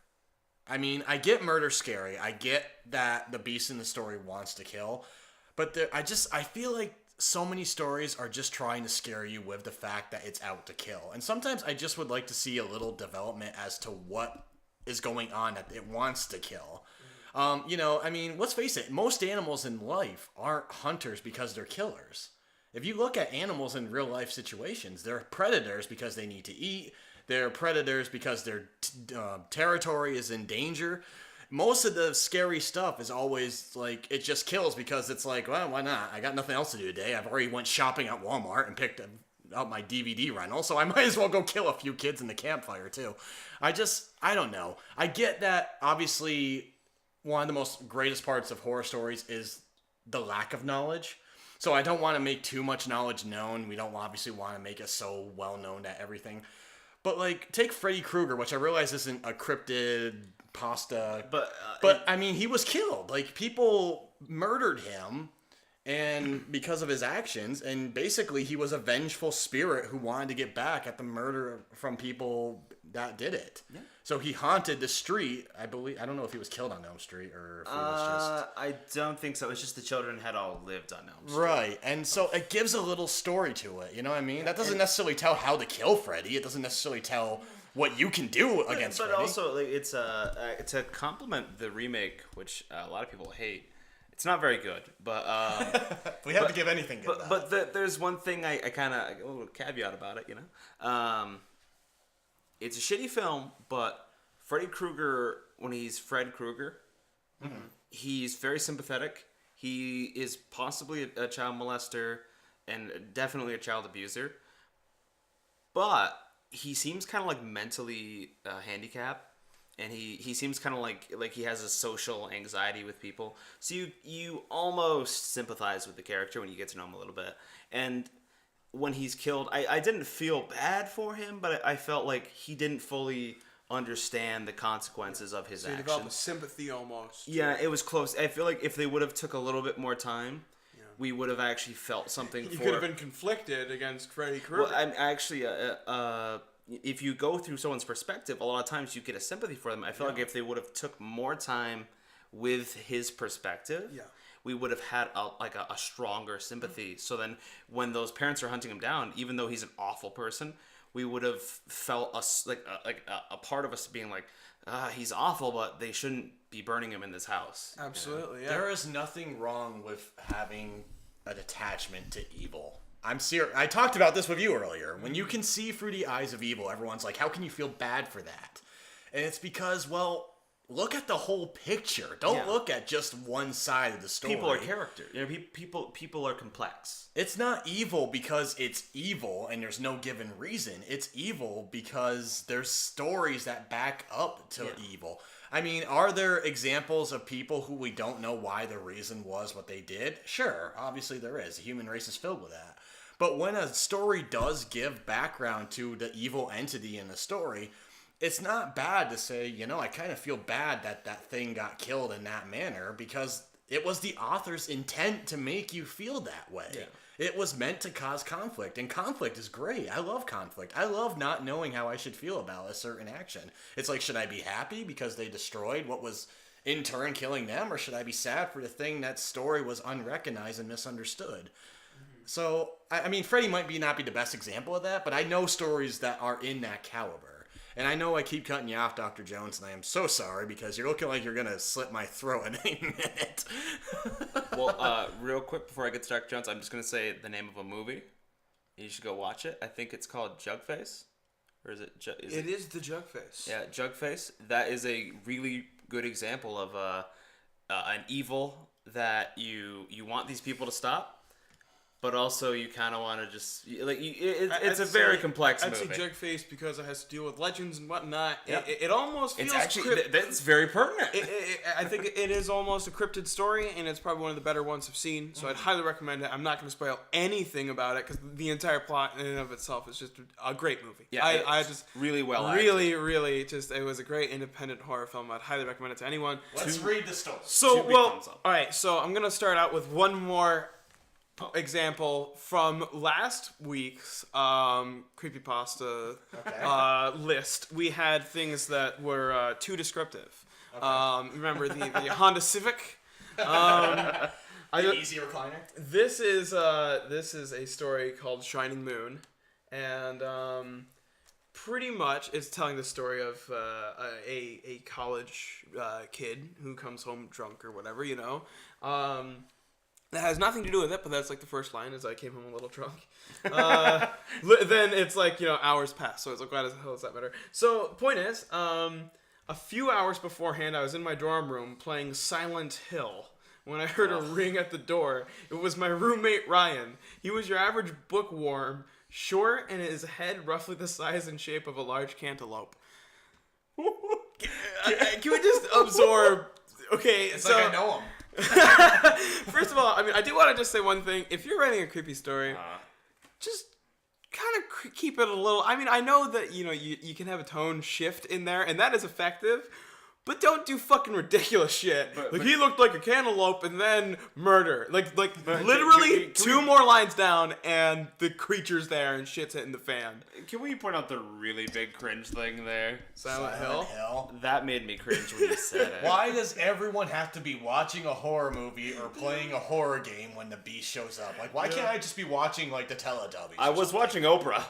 I mean, I get murder scary. I get that the beast in the story wants to kill. But I feel like so many stories are just trying to scare you with the fact that it's out to kill. And sometimes I just would like to see a little development as to what is going on that it wants to kill. Let's face it, most animals in life aren't hunters because they're killers. If you look at animals in real life situations, they're predators because they need to eat. They're predators because their territory is in danger. Most of the scary stuff is always it just kills because it's well, why not? I got nothing else to do today. I've already went shopping at Walmart and picked out my DVD rental, so I might as well go kill a few kids in the campfire too. I don't know. I get that obviously one of the most greatest parts of horror stories is the lack of knowledge. So I don't want to make too much knowledge known. We don't obviously want to make it so well known that everything. But take Freddy Krueger, which I realize isn't a cryptid pasta, but I mean, he was killed. People murdered him, and because of his actions, and basically he was a vengeful spirit who wanted to get back at the murder from people that did it. Yeah. So he haunted the street. I don't know if he was killed on Elm Street or if he was just... I don't think so. It's just the children had all lived on Elm Street. Right, and so it gives a little story to it, you know what I mean? That doesn't necessarily tell how to kill Freddy. It doesn't necessarily tell what you can do against But Freddy. also, like, it's to complement the remake, which a lot of people hate. It's not very good, but we have to give anything good. but there's one thing I kind of a little caveat about it, you know. It's a shitty film, but Freddy Krueger, when he's Fred Krueger, he's very sympathetic. He is possibly a child molester and definitely a child abuser, but he seems kind of like mentally handicapped. And he seems kind of like he has a social anxiety with people. So you almost sympathize with the character when you get to know him a little bit. And when he's killed, I didn't feel bad for him, but I felt like he didn't fully understand the consequences of his So you develop a actions. sympathy almost. Yeah, it was close. I feel like if they would have took a little bit more time, we would have actually felt something You for... could have been conflicted against Freddy Krueger. Well, I'm actually... if you go through someone's perspective, a lot of times you get a sympathy for them. I feel like if they would have took more time with his perspective, we would have had a stronger sympathy. So then when those parents are hunting him down, even though he's an awful person, we would have felt a part of us being like, he's awful, but they shouldn't be burning him in this house. Absolutely, yeah. There is nothing wrong with having an attachment to evil. I'm serious. I talked about this with you earlier. When you can see through the eyes of evil, everyone's like, how can you feel bad for that? And it's because, well, look at the whole picture. Don't look at just one side of the story. People are character. You know, people are complex. It's not evil because it's evil and there's no given reason. It's evil because there's stories that back up to evil. I mean, are there examples of people who we don't know why the reason was what they did? Sure, obviously there is. The human race is filled with that. But when a story does give background to the evil entity in the story, it's not bad to say, you know, I kind of feel bad that that thing got killed in that manner because it was the author's intent to make you feel that way. Yeah. It was meant to cause conflict, and conflict is great. I love conflict. I love not knowing how I should feel about a certain action. It's like, should I be happy because they destroyed what was in turn killing them, or should I be sad for the thing that story was unrecognized and misunderstood? So, I mean, Freddy might not be the best example of that, but I know stories that are in that caliber. And I know I keep cutting you off, Dr. Jones, and I am so sorry because you're looking like you're going to slit my throat in any minute. Well, real quick before I get to Dr. Jones, I'm just going to say the name of a movie. You should go watch it. I think it's called Jugface. Or is it? It is the Jugface. Yeah, Jugface. That is a really good example of an evil that you want these people to stop. But also, you kind of want to just it's a very complex movie. I'd say Jugface because it has to deal with legends and whatnot. Yep. It almost feels that's very pertinent. I think it is almost a cryptid story, and it's probably one of the better ones I've seen. So I'd highly recommend it. I'm not going to spoil anything about it because the entire plot in and of itself is just a great movie. Yeah, I just really well really, acted. really just it was a great independent horror film. I'd highly recommend it to anyone. Let's read the story. So all right. So I'm going to start out with one more example from last week's Creepypasta list. We had things that were too descriptive. Okay. Remember the Honda Civic? The easy recliner? This is a story called Shining Moon, and pretty much it's telling the story of a college kid who comes home drunk or whatever, you know. That has nothing to do with it, but that's like the first line is I came home a little drunk. Then it's like, you know, hours pass. So it's like, why the hell does that matter? So point is, a few hours beforehand, I was in my dorm room playing Silent Hill when I heard a ring at the door. It was my roommate, Ryan. He was your average bookworm, short and his head roughly the size and shape of a large cantaloupe. Can we just absorb... Okay, it's so... like I know him. First of all, I mean, I do want to just say one thing. If you're writing a creepy story, just kind of keep it a little... I mean, I know that, you know, you can have a tone shift in there, and that is effective, But don't do fucking ridiculous shit. But he looked like a cantaloupe and then murder. Like literally two more lines down and the creature's there and shit's hitting the fan. Can we point out the really big cringe thing there? Silent Hill? That made me cringe when you said it. Why does everyone have to be watching a horror movie or playing a horror game when the beast shows up? Like, why can't I just be watching, like, the Teletubbies? I was watching Oprah.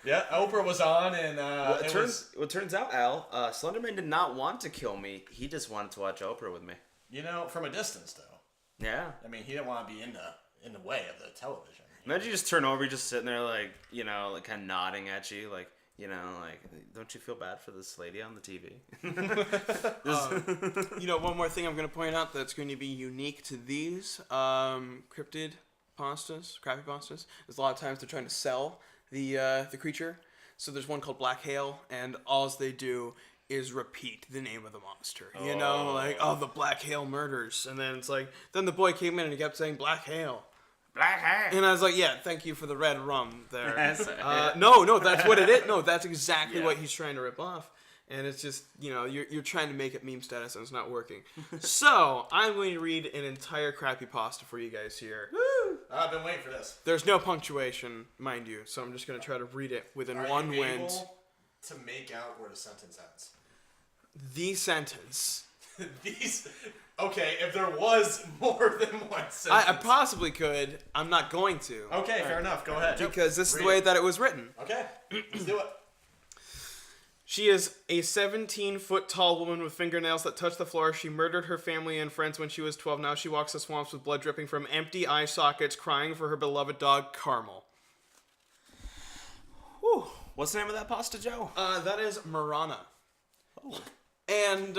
Yeah, Oprah was on, and it turns out, Al, Slenderman did not want to kill me. He just wanted to watch Oprah with me. You know, from a distance, though. Yeah. I mean, he didn't want to be in the way of the television. Imagine you just turn over, you're just sitting there, like, you know, like, kind of nodding at you, like, you know, like, don't you feel bad for this lady on the TV? You know, one more thing I'm going to point out that's going to be unique to these cryptid pastas, creepypastas, is a lot of times they're trying to sell the creature. So there's one called Black Hail, and all they do is repeat the name of the monster. You know, like, the Black Hail murders. And then it's like, then the boy came in and he kept saying Black Hail. Black hair. And I was like, yeah, thank you for the red rum there. Yes. No, that's what it is. No, that's exactly what he's trying to rip off. And it's just, you know, you're trying to make it meme status and it's not working. So, I'm going to read an entire creepypasta for you guys here. Woo! I've been waiting for this. There's no punctuation, mind you, so I'm just going to try to read it within one wind. Are you able to make out where the sentence ends? The sentence. Okay, if there was more than one sentence. I possibly could. I'm not going to. Okay, fair enough. Go ahead. Because this is the way that it was written. Okay, let's do it. She is a 17-foot tall woman with fingernails that touch the floor. She murdered her family and friends when she was 12. Now she walks the swamps with blood dripping from empty eye sockets, crying for her beloved dog, Carmel. Whew. What's the name of that pasta, Joe? That is Marana. Oh. And,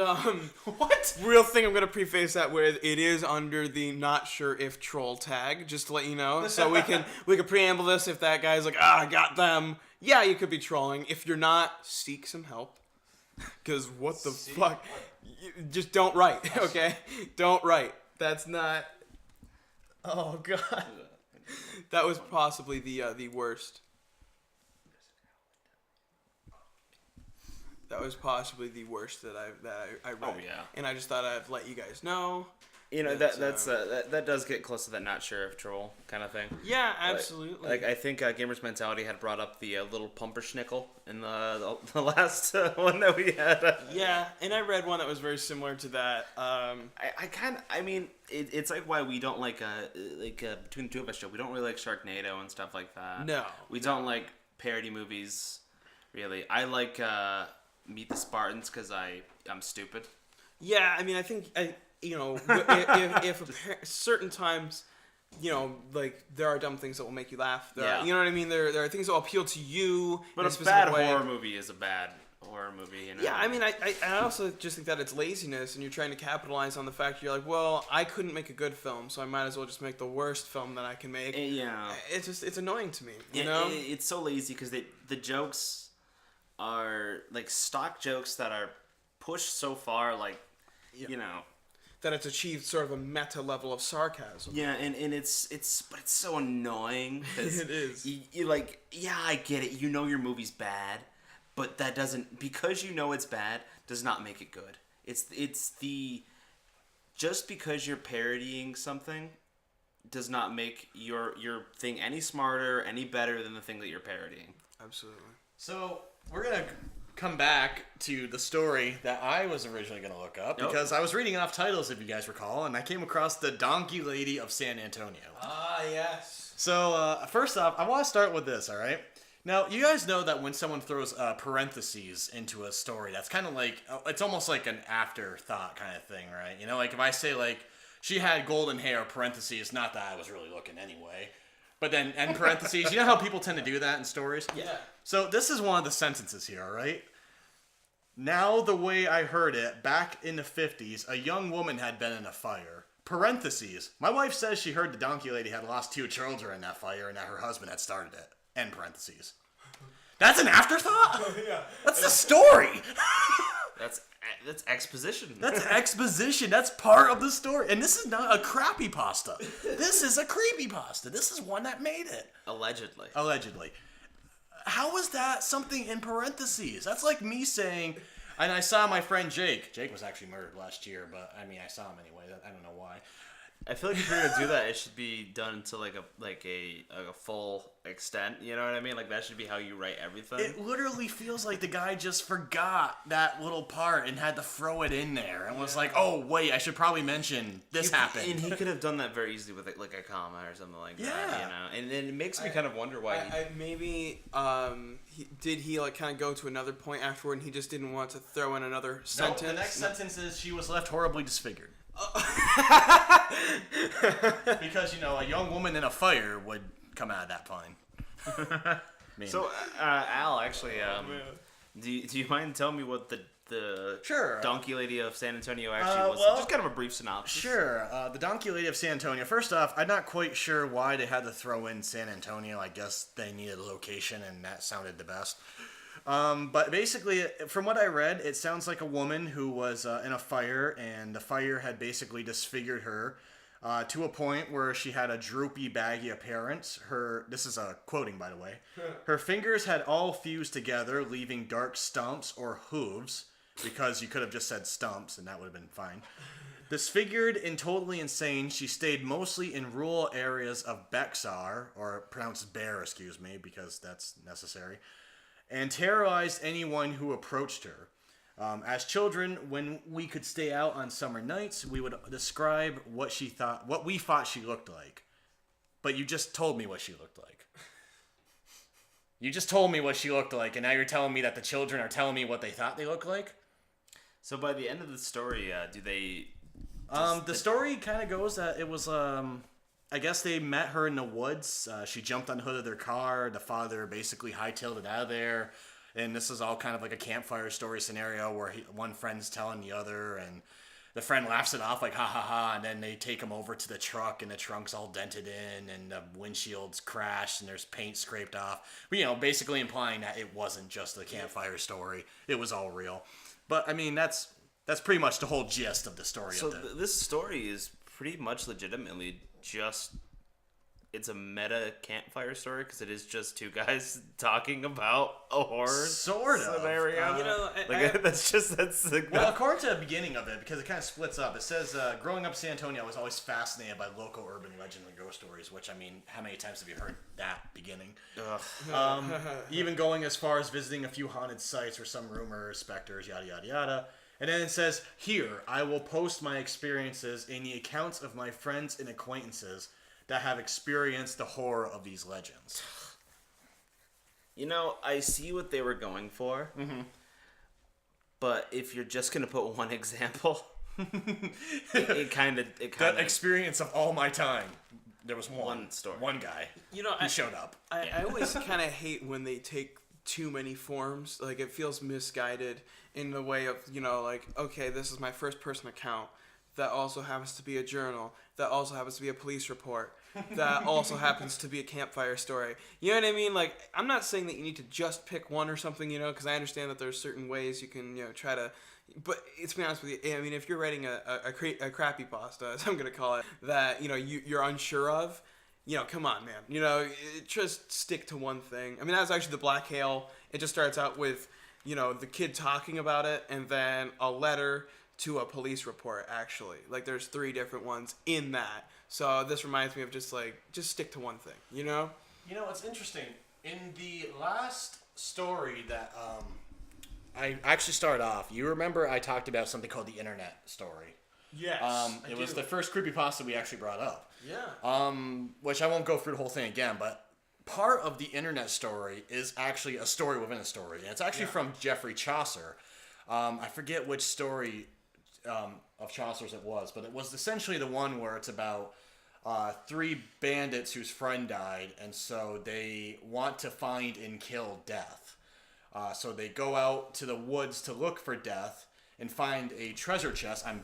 What? real thing I'm going to preface that with, it is under the not sure if troll tag, just to let you know. So we can preamble this if that guy's like, I got them. Yeah, you could be trolling. If you're not, seek some help. Because what the fuck? Just don't write, okay? Don't write. That's not... Oh, God. That was possibly the worst. That was possibly the worst that I read. Oh, yeah. And I just thought I'd let you guys know. You know, that does get close to that not sure if troll kind of thing. Yeah, absolutely. Like I think Gamers Mentality had brought up the little pumperschnickel in the last one that we had. Yeah, and I read one that was very similar to that. I mean, it's like why we don't like between the two of us, Joe, we don't really like Sharknado and stuff like that. No. We don't like parody movies, really. I like Meet the Spartans because I'm stupid. Yeah, I mean, I think you know, if certain times, you know, like there are dumb things that will make you laugh. You know what I mean? There are things that will appeal to you. But in a bad way. horror movie is a bad horror movie. You know? Yeah, I mean, I also just think that it's laziness, and you're trying to capitalize on the fact you're like, well, I couldn't make a good film, so I might as well just make the worst film that I can make. Yeah. It's annoying to me. You know, it's so lazy because the jokes are like stock jokes that are pushed so far, like you know. That it's achieved sort of a meta level of sarcasm. Yeah, and it's so annoying. It is. You like, yeah, I get it. You know your movie's bad, but that doesn't, because you know it's bad, does not make it good. It's the, just because you're parodying something does not make your thing any smarter, any better than the thing that you're parodying. Absolutely. So, we're going to come back to the story that I was originally going to look up because I was reading off titles, if you guys recall, and I came across the Donkey Lady of San Antonio. Ah, yes. So, first off, I want to start with this, all right? Now, you guys know that when someone throws parentheses into a story, that's kind of like, it's almost like an afterthought kind of thing, right? You know, like if I say, like, she had golden hair, parentheses, not that I was really looking anyway, but then end parentheses, you know how people tend to do that in stories? Yeah. So this is one of the sentences here, all right? Now, the way I heard it, back in the 50s, a young woman had been in a fire. Parentheses, my wife says she heard the donkey lady had lost 2 children in that fire and that her husband had started it. End parentheses. That's an afterthought? Yeah. That's the story! That's exposition. That's exposition. That's part of the story. And this is not a creepypasta. This is a creepypasta. This is one that made it. Allegedly. Allegedly. How is that something in parentheses? That's like me saying, And I saw my friend Jake. Jake was actually murdered last year, but I mean, I saw him anyway. I don't know why. I feel like if you're gonna do that, it should be done to like a full extent. You know what I mean? Like that should be how you write everything. It literally feels like the guy just forgot that little part and had to throw it in there and was like, "Oh wait, I should probably mention this happened." And he could have done that very easily with like a comma or something like that. Yeah. You know, and it makes me kind of wonder why. Did he like kind of go to another point afterward, and he just didn't want to throw in another sentence? No, the next sentence is she was left horribly disfigured. Because, you know, a young woman in a fire would come out of that fine. So, Al, actually, do you mind telling me what the Sure. donkey lady of San Antonio actually was? well, Just kind of a brief synopsis. Sure. The Donkey Lady of San Antonio. First off, I'm not quite sure why they had to throw in San Antonio. I guess they needed a location, and that sounded the best. But basically, from what I read, it sounds like a woman who was in a fire, and the fire had basically disfigured her to a point where she had a droopy, baggy appearance. This is a quoting, by the way. Her fingers had all fused together, leaving dark stumps or hooves, because you could have just said stumps, and that would have been fine. Disfigured and totally insane, she stayed mostly in rural areas of Bexar, or pronounced Bear, excuse me, because that's necessary, and terrorized anyone who approached her. As children, when we could stay out on summer nights, we would describe what we thought she looked like. But you just told me what she looked like. You just told me what she looked like, and now you're telling me that the children are telling me what they thought they looked like? So by the end of the story, do they? The story kind of goes that it was, I guess they met her in the woods. She jumped on the hood of their car. The father basically hightailed it out of there. And this is all kind of like a campfire story scenario where one friend's telling the other, and the friend laughs it off like, ha ha ha, and then they take him over to the truck, and the trunk's all dented in, and the windshield's crashed, and there's paint scraped off. But, you know, basically implying that it wasn't just a campfire story. It was all real. But, I mean, that's pretty much the whole gist of the story. So this story is pretty much legitimately just... It's a meta campfire story because it is just two guys talking about a horror sort of scenario. You know, that's like well, according to the beginning of it, because it kind of splits up, it says, growing up in San Antonio, I was always fascinated by local urban legend and ghost stories, which, I mean, how many times have you heard that beginning? Even going as far as visiting a few haunted sites or some rumors, specters, yada, yada, yada. And then it says, here, I will post my experiences in the accounts of my friends and acquaintances that have experienced the horror of these legends. You know, I see what they were going for, but if you're just gonna put one example, it kind of That experience of all my time. There was one story, one guy. You know, who showed up. I always kind of hate when they take too many forms. Like, it feels misguided in the way of, you know, like, okay, this is my first person account. That also happens to be a journal. That also happens to be a police report. That also happens to be a campfire story. You know what I mean? Like, I'm not saying that you need to just pick one or something, you know, because I understand that there's certain ways you can, you know, try to... But to be honest with you, I mean, if you're writing a Creepypasta, as I'm going to call it, that, you know, you're unsure of, you know, come on, man. You know, just stick to one thing. I mean, that's actually the Black Hail. It just starts out with, you know, the kid talking about it, and then a letter to a police report, actually. Like, there's 3 different ones in that. So this reminds me of just stick to one thing, you know? You know, it's interesting. In the last story that I actually started off, you remember I talked about something called the internet story. Yes. It was the first creepypasta we actually brought up. Yeah. Which I won't go through the whole thing again, but part of the internet story is actually a story within a story. And it's actually from Geoffrey Chaucer. I forget which story of Chaucer's it was, but it was essentially the one where it's about 3 bandits whose friend died, and so they want to find and kill Death. So they go out to the woods to look for Death and find a treasure chest. I'm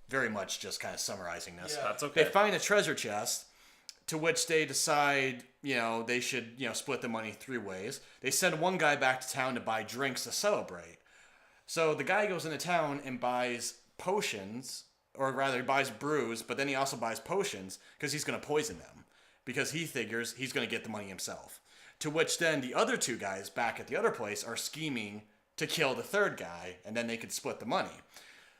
very much just kind of summarizing this. Yeah. That's okay. They find a treasure chest, to which they decide, you know, they should, you know, split the money 3 ways. They send one guy back to town to buy drinks to celebrate. So the guy goes into town and buys potions, or rather buys brews, but then he also buys potions because he's going to poison them, because he figures he's going to get the money himself. To which then the other 2 guys back at the other place are scheming to kill the third guy, and then they could split the money.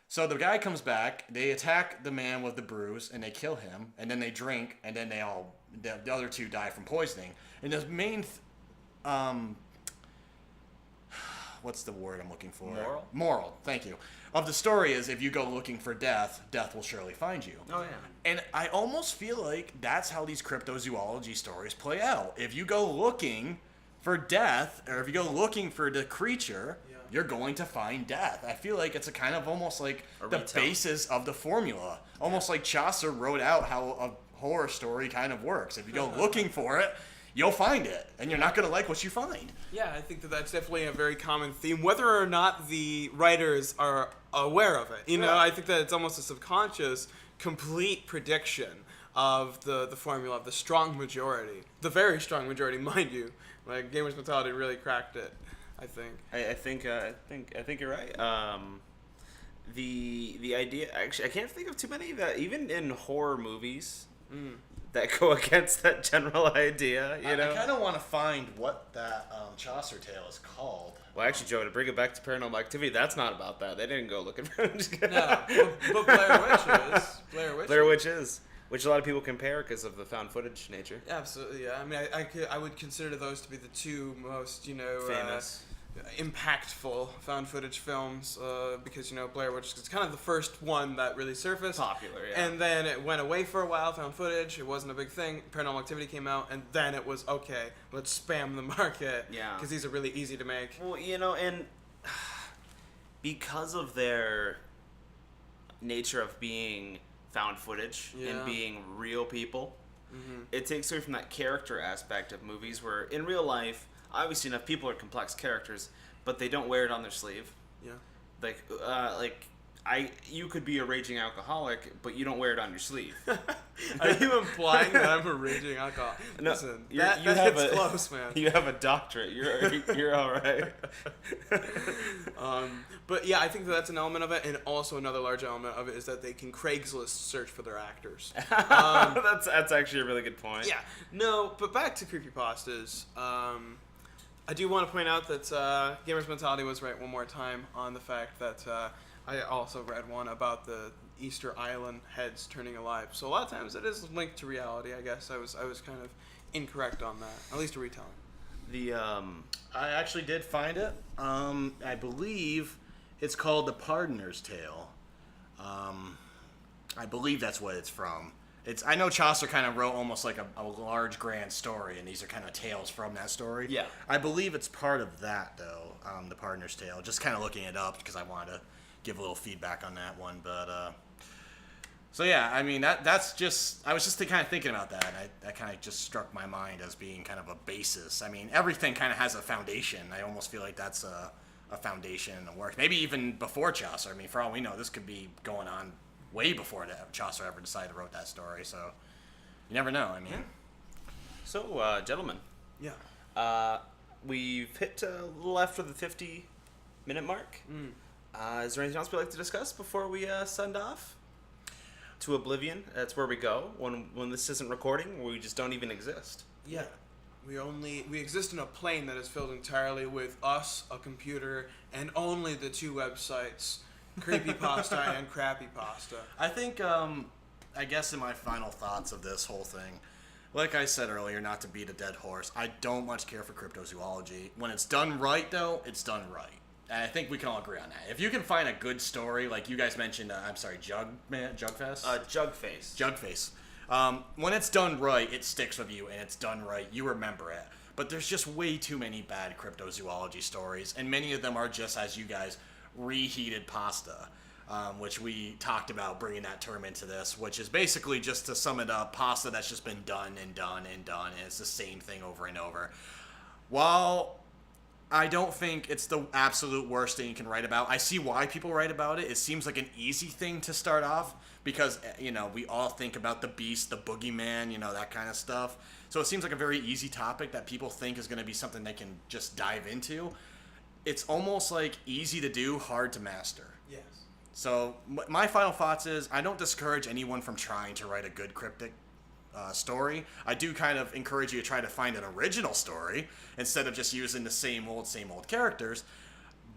So the guy comes back, they attack the man with the bruise, and they kill him, and then they drink, and then the other two die from poisoning. And the main, what's the word I'm looking for? Moral, thank you. Of the story is, if you go looking for death, death will surely find you. Oh, yeah. And I almost feel like that's how these cryptozoology stories play out. If you go looking for death, or if you go looking for the creature, you're going to find death. I feel like it's a kind of almost like the basis of the formula. Almost like Chaucer wrote out how a horror story kind of works. If you go looking for it, you'll find it, and you're not going to like what you find. Yeah, I think that's definitely a very common theme, whether or not the writers are aware of it. You know, I think that it's almost a subconscious, complete prediction of the formula of the strong majority, the very strong majority, mind you. Like, Gamers Mentality really cracked it, I think. I think you're right. The idea, actually, I can't think of too many that even in horror movies that go against that general idea. You know, I kind of want to find what that Chaucer tale is called. Well, actually, Joe, to bring it back to Paranormal Activity, that's not about that. They didn't go looking for it. No, but Blair Witch is. Blair Witch is. Which a lot of people compare because of the found footage nature. Absolutely, yeah. I mean, I would consider those to be the two most, famous, impactful found footage films because, Blair Witch is kind of the first one that really surfaced. Popular, yeah. And then it went away for a while, found footage. It wasn't a big thing. Paranormal Activity came out, and then it was, okay, let's spam the market. Yeah. Because these are really easy to make. Well, and because of their nature of being found footage and being real people, it takes away from that character aspect of movies where in real life, obviously enough people are complex characters, but they don't wear it on their sleeve. Yeah. You could be a raging alcoholic, but you don't wear it on your sleeve. Are you implying that I'm a raging alcoholic? No, Listen, you that have hits close, man. You have a doctorate. You're all right. But yeah, I think that's an element of it, and also another large element of it is that they can Craigslist search for their actors. That's actually a really good point. Yeah. No, but back to creepypastas. I do want to point out that Gamers Mentality was right one more time on the fact that I also read one about the Easter Island heads turning alive. So a lot of times it is linked to reality. I guess I was kind of incorrect on that, at least a retelling. I actually did find it. I believe it's called The Pardoner's Tale. I believe that's what it's from. I know Chaucer kind of wrote almost like a large grand story, and these are kind of tales from that story. Yeah. I believe it's part of that, though, The Pardoner's Tale. Just kind of looking it up because I wanted to give a little feedback on that one. But, so yeah, I mean, that's just, I was just kind of thinking about that, and that kind of just struck my mind as being kind of a basis. I mean, everything kind of has a foundation. I almost feel like that's a foundation in the works. Maybe even before Chaucer. I mean, for all we know, this could be going on way before Chaucer ever decided to write that story, so you never know. I mean, So, gentlemen, we've hit a little after the 50-minute mark. Is there anything else we'd like to discuss before we send off to oblivion? That's where we go when this isn't recording. We just don't even exist. Yeah. We exist in a plane that is filled entirely with us, a computer, and only the two websites, Creepypasta and Crappypasta. I think, I guess in my final thoughts of this whole thing, like I said earlier, not to beat a dead horse, I don't much care for cryptozoology. When it's done right, though, it's done right. And I think we can all agree on that. If you can find a good story, like you guys mentioned, Jugfest? Jugface. When it's done right, it sticks with you, and it's done right, you remember it. But there's just way too many bad cryptozoology stories, and many of them are just, as you guys, reheated pasta, which we talked about bringing that term into this, which is basically, just to sum it up, pasta that's just been done and done and done, and it's the same thing over and over. While I don't think it's the absolute worst thing you can write about, I see why people write about it. It seems like an easy thing to start off because, we all think about the beast, the boogeyman, that kind of stuff. So it seems like a very easy topic that people think is going to be something they can just dive into. It's almost like easy to do, hard to master. Yes. So my final thoughts is I don't discourage anyone from trying to write a good cryptic story. I do kind of encourage you to try to find an original story instead of just using the same old characters.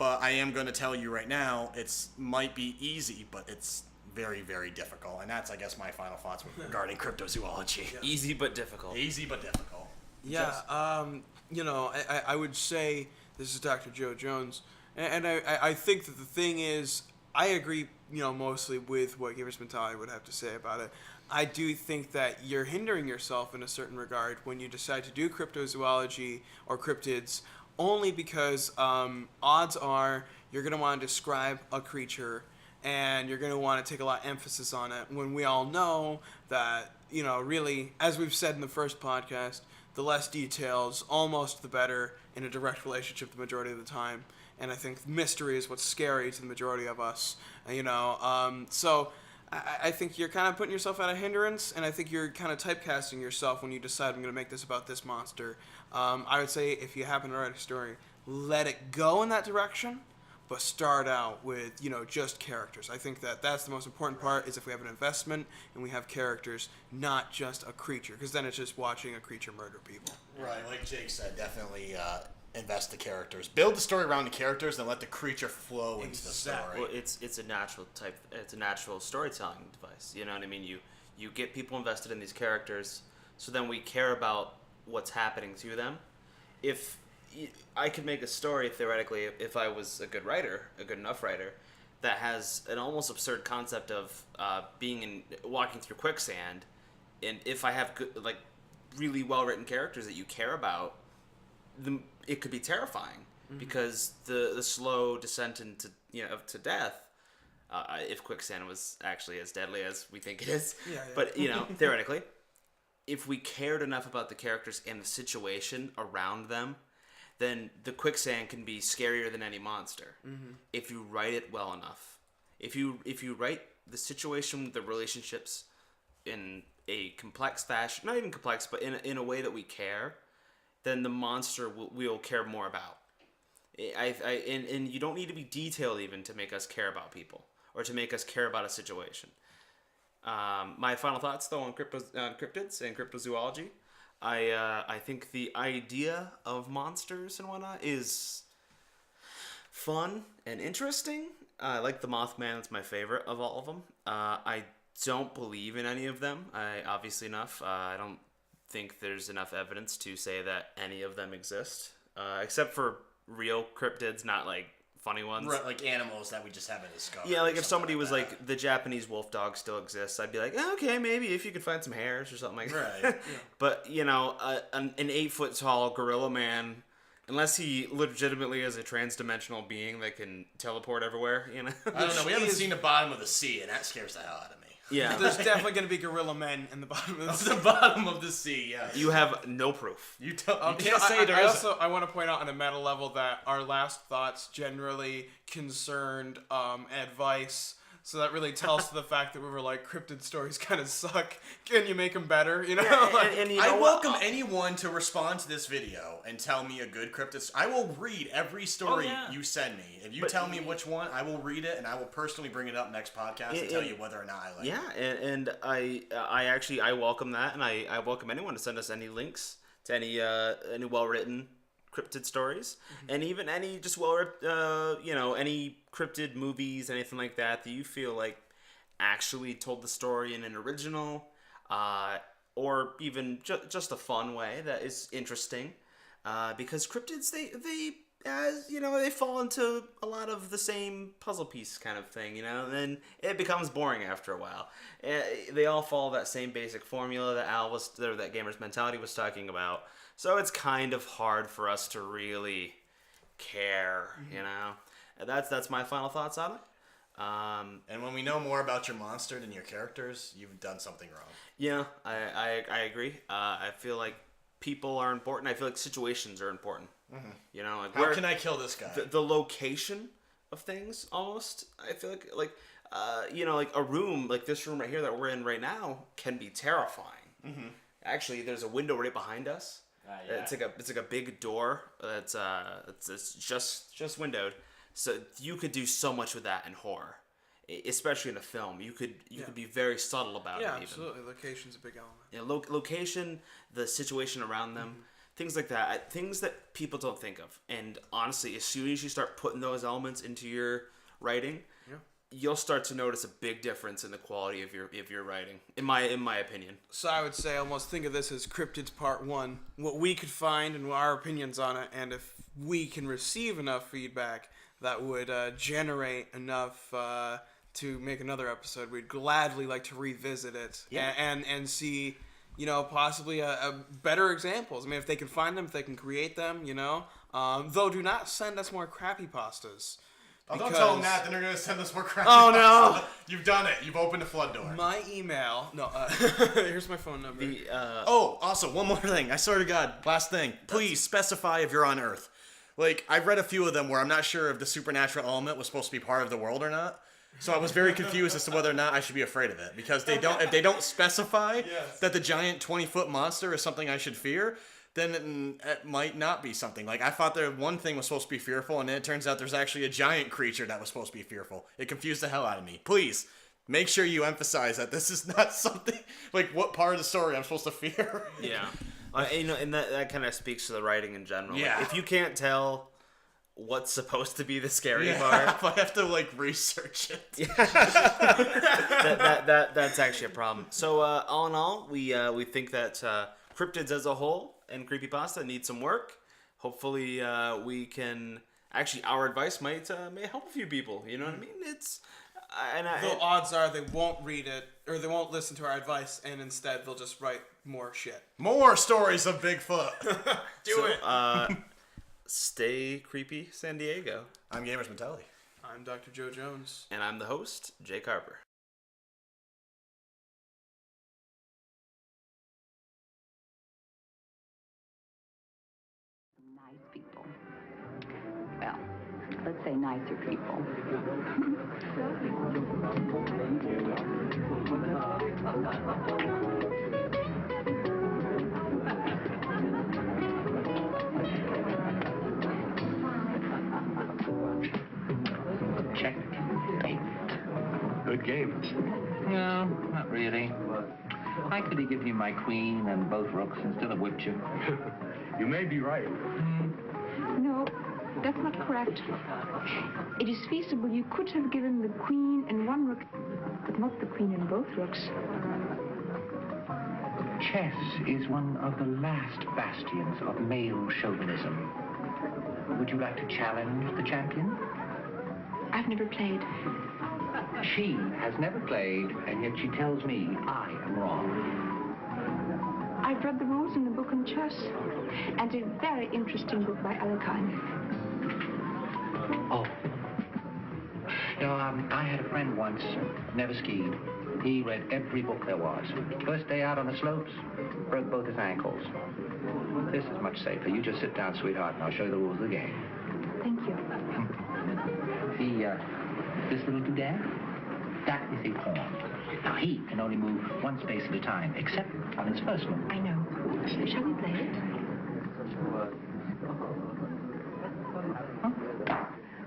But I am going to tell you right now, it's might be easy, but it's very, very difficult. And that's, I guess, my final thoughts regarding cryptozoology. Easy but difficult. Easy but difficult. Yeah, I would say, this is Dr. Joe Jones, and I think that the thing is, I agree, mostly with what Gamers Mentality would have to say about it. I do think that you're hindering yourself in a certain regard when you decide to do cryptozoology or cryptids, only because odds are you're going to want to describe a creature and you're going to want to take a lot of emphasis on it, when we all know that, really, as we've said in the first podcast, the less details, almost the better, in a direct relationship the majority of the time. And I think mystery is what's scary to the majority of us, so I think you're kind of putting yourself at a hindrance, and I think you're kind of typecasting yourself when you decide, I'm going to make this about this monster. I would say, if you happen to write a story, let it go in that direction, but start out with, just characters. I think that that's the most important part, is if we have an investment and we have characters, not just a creature, because then it's just watching a creature murder people. Right, like Jake said, definitely invest the characters. Build the story around the characters and let the creature flow into the story. Well, it's a natural storytelling device. You know what I mean? You get people invested in these characters, so then we care about what's happening to them. If I could make a story, theoretically, if I was a good enough writer, that has an almost absurd concept of walking through quicksand, and if I have good, really well written characters that you care about, it could be terrifying, because the slow descent into to death, if quicksand was actually as deadly as we think it is, but theoretically, if we cared enough about the characters and the situation around them, then the quicksand can be scarier than any monster. If you write it well enough. If you write the situation, the relationships in a complex fashion, not even complex, but in a way that we care, then the monster we'll care more about. And you don't need to be detailed even to make us care about people or to make us care about a situation. My final thoughts, though, on cryptids and cryptozoology. I think the idea of monsters and whatnot is fun and interesting. I like the Mothman. It's my favorite of all of them. I don't believe in any of them. Obviously enough. I don't think there's enough evidence to say that any of them exist, except for real cryptids, not funny ones. Right, like animals that we just haven't discovered. Yeah, if somebody was the Japanese wolf dog still exists, I'd be like, okay, maybe if you could find some hairs or something like that. Right. Yeah. But, an 8-foot tall gorilla man, unless he legitimately is a trans-dimensional being that can teleport everywhere, I don't know, we haven't seen the bottom of the sea, and that scares the hell out of me. Yeah. There's definitely going to be gorilla men in the bottom of the sea. The bottom of the sea, yeah. You have no proof. You can't say there isn't. I want to point out on a meta level that our last thoughts generally concerned advice. So that really tells to the fact that we were like, cryptid stories kind of suck. Can you make them better? And I welcome anyone to respond to this video and tell me a good cryptid. I will read every story you send me. If you tell me which one, I will read it and I will personally bring it up next podcast and tell you whether or not I like it. Yeah, and I welcome that, and I welcome anyone to send us any links to any well-written cryptid stories, and even any just any cryptid movies, anything like that you feel like actually told the story in an original, or even just a fun way that is interesting, because cryptids they fall into a lot of the same puzzle piece kind of thing, and then it becomes boring after a while. They all follow that same basic formula that Gamers Mentality was talking about. So it's kind of hard for us to really care, That's my final thoughts on it. And when we know more about your monster than your characters, you've done something wrong. Yeah, I agree. I feel like people are important. I feel like situations are important. How can I kill this guy? The location of things, almost. I feel like a room like this room right here that we're in right now can be terrifying. Actually, there's a window right behind us. Yeah. It's like a big door that's it's just windowed, so you could do so much with that in horror, especially in a film. You could be very subtle about it. Yeah, even. Absolutely. Location's a big element. Yeah, location, the situation around them, things like that, things that people don't think of. And honestly, as soon as you start putting those elements into your writing, you'll start to notice a big difference in the quality of your writing, in my opinion. So I would say almost think of this as Cryptids Part 1, what we could find and our opinions on it, and if we can receive enough feedback that would generate enough to make another episode, we'd gladly like to revisit it and see, possibly a better examples. I mean, if they can find them, if they can create them, though do not send us more creepypastas. Oh, don't tell them that, then they're going to send us more crap. Oh, no. You've done it. You've opened a flood door. My email... No, here's my phone number. Also, one more thing. I swear to God, last thing. Please specify if you're on Earth. Like, I've read a few of them where I'm not sure if the supernatural element was supposed to be part of the world or not. So I was very confused as to whether or not I should be afraid of it. Because if they don't specify that the giant 20-foot monster is something I should fear... then it might not be something. Like, I thought that one thing was supposed to be fearful, and then it turns out there's actually a giant creature that was supposed to be fearful. It confused the hell out of me. Please, make sure you emphasize that this is not something, like, what part of the story I'm supposed to fear. Yeah. And that kind of speaks to the writing in general. Yeah. Like, if you can't tell what's supposed to be the scary part... If I have to, like, research it. That's actually a problem. So, all in all, we think that Cryptids as a whole and Creepypasta need some work. Hopefully, we can... Actually, our advice may help a few people. You know what I mean? The odds are they won't read it, or they won't listen to our advice, and instead they'll just write more shit. More stories of Bigfoot. Do it! Stay creepy, San Diego. I'm Gamers Mentality. I'm Dr. Joe Jones. And I'm the host, Jake Harper. Nice people. Well, let's say nicer people. Check. Good game. No, not really. I could have given you my queen and both rooks and still have whipped you. You may be right. No, that's not correct. It is feasible you could have given the queen and one rook, but not the queen and both rooks. Chess is one of the last bastions of male chauvinism. Would you like to challenge the champion? I've never played. She has never played, and yet she tells me I am wrong. I've read the rules in the book on chess, and a very interesting book by Alekine. Oh. I had a friend once, never skied. He read every book there was. First day out on the slopes, broke both his ankles. This is much safer. You just sit down, sweetheart, and I'll show you the rules of the game. Thank you. This little doodad, that is a pawn. Now, he can only move one space at a time, except on his first move. I know. Shall we play it?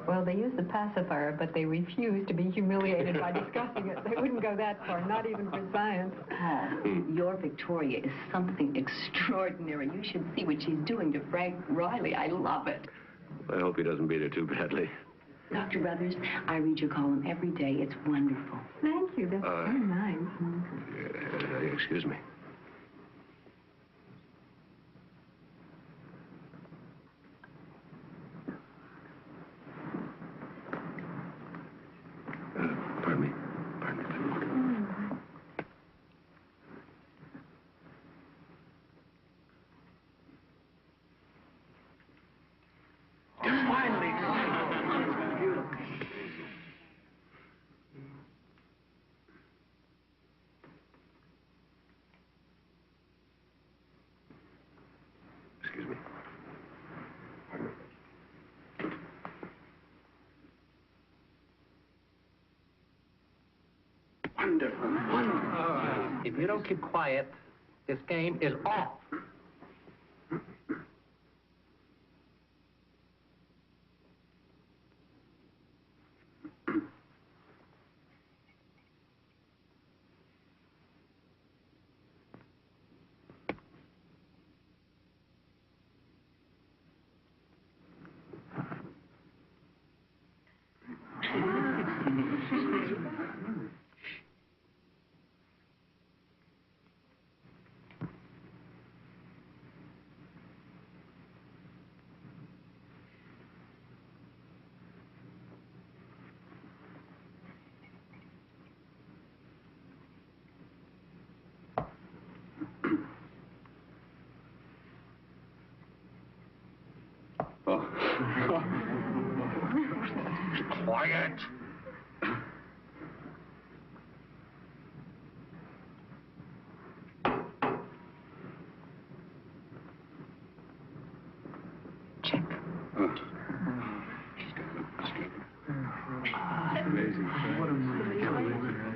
Well, they use the pacifier, but they refuse to be humiliated by discussing it. They wouldn't go that far, not even for science. Your Victoria is something extraordinary. You should see what she's doing to Frank Riley. I love it. I hope he doesn't beat her too badly. Dr. Brothers, I read your column every day. It's wonderful. Thank you. That's very nice. Excuse me. Pardon me. Excuse me. Wonderful, wonderful. If you don't keep quiet, this game is off. Quiet! Check. Amazing. What a movie.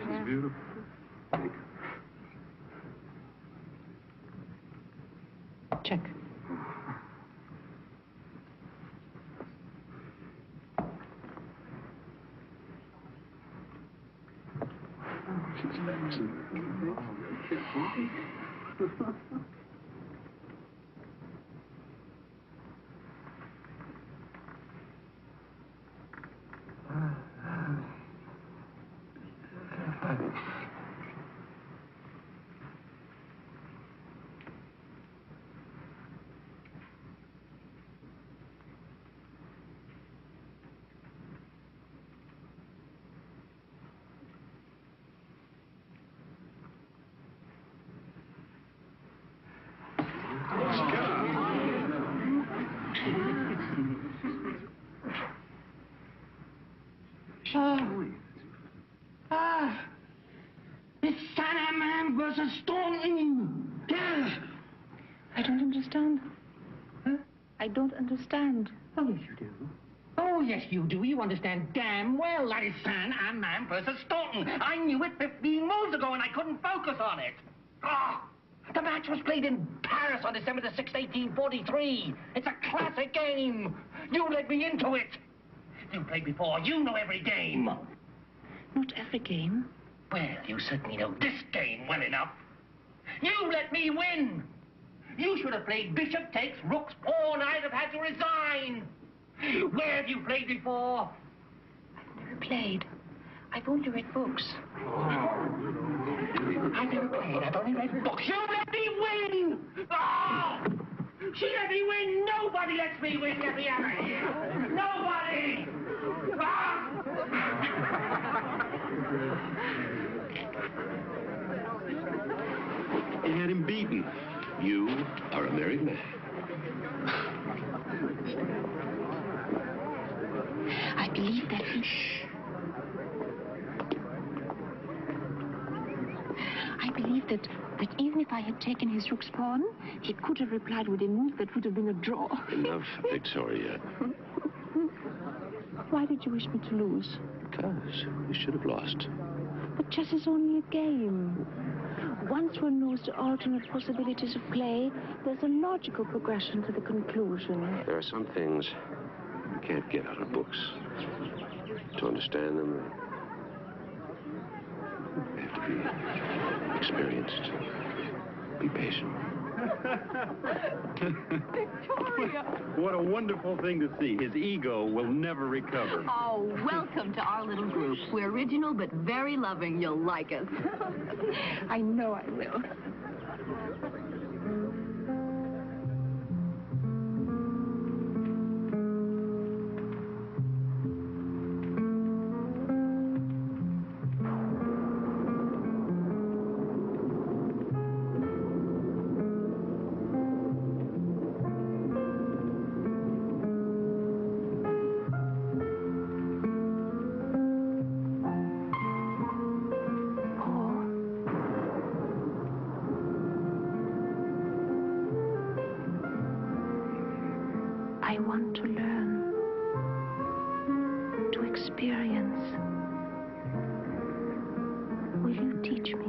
It's beautiful. Check. It's Sandman versus Storm. Yes. I don't understand. Huh? I don't understand. Oh, yes, you do. Oh, yes, you do. You understand damn well that is Sandman versus Staunton. I knew it 15 moves ago, and I couldn't focus on it. Ah, the match was played in Paris on December the 6th, 1843. It's a classic game. You led me into it. You played before. You know every game. Not every game. Well, you certainly know this game well enough. You let me win. You should have played Bishop takes Rook's pawn. I'd have had to resign. Where have you played before? I've never played. I've only read books. I've never played. I've only read books. You let me win! Oh! She let me win! Nobody lets me win! Get me out of here! Nobody! Ah! You had him beaten. You are a married man. I believe that he... I believe that even if I had taken his rook's pawn, he could have replied with a move that would have been a draw. Enough, Victoria. Why did you wish me to lose? Because you should have lost. But chess is only a game. Once one knows the alternate possibilities of play, there's a logical progression to the conclusion. There are some things you can't get out of books. To understand them, you have to be experienced. Be patient. Victoria! What a wonderful thing to see. His ego will never recover. Oh, welcome to our little group. We're original but very loving. You'll like us. I know I will. I want to learn, to experience. Will you teach me?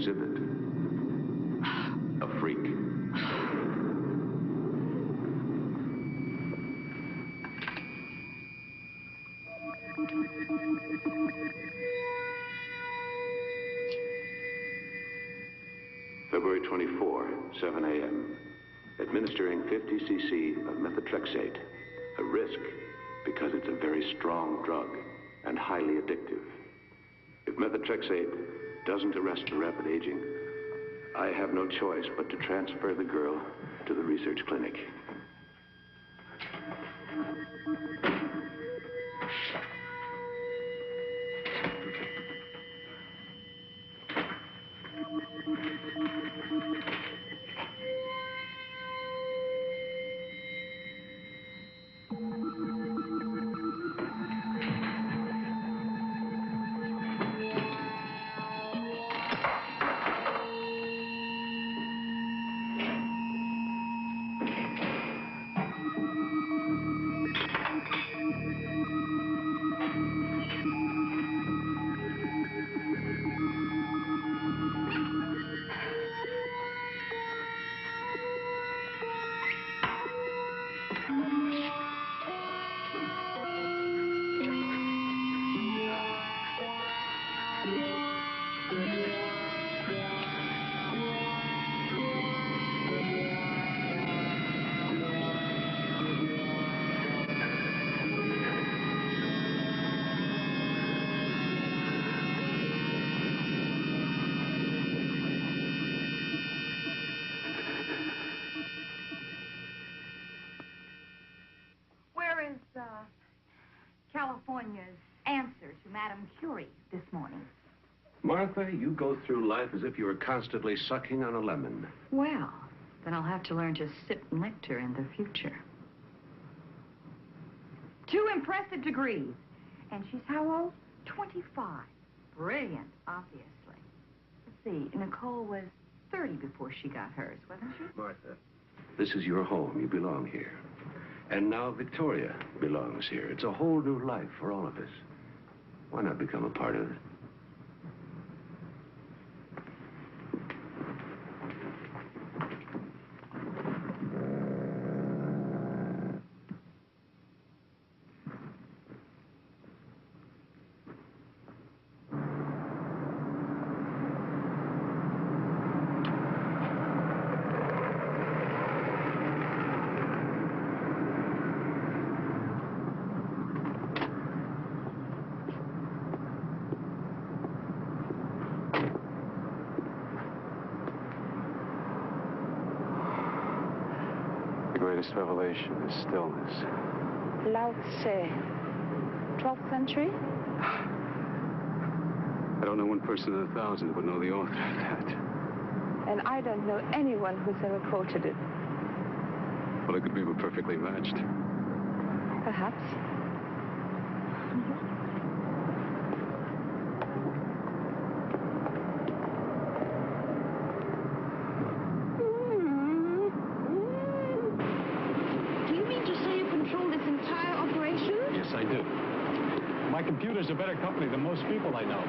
exhibit. A freak. February 24, 7 a.m. Administering 50 cc of methotrexate. A risk because it's a very strong drug and highly addictive. If methotrexate doesn't arrest the rapid aging, I have no choice but to transfer the girl to the research clinic. California's answer to Madame Curie this morning? Martha, you go through life as if you were constantly sucking on a lemon. Well, then I'll have to learn to sip nectar in the future. 2 impressive degrees. And she's how old? 25. Brilliant, obviously. Let's see, Nicole was 30 before she got hers, wasn't she? Martha, this is your home. You belong here. And now Victoria belongs here. It's a whole new life for all of us. Why not become a part of it? The greatest revelation is stillness. Lao Tse, 12th century? I don't know one person in 1,000 who would know the author of that. And I don't know anyone who's ever quoted it. Well, it could be perfectly matched. Perhaps. Do you mean to say you control this entire operation? Yes, I do. My computer's a better company than most people I know.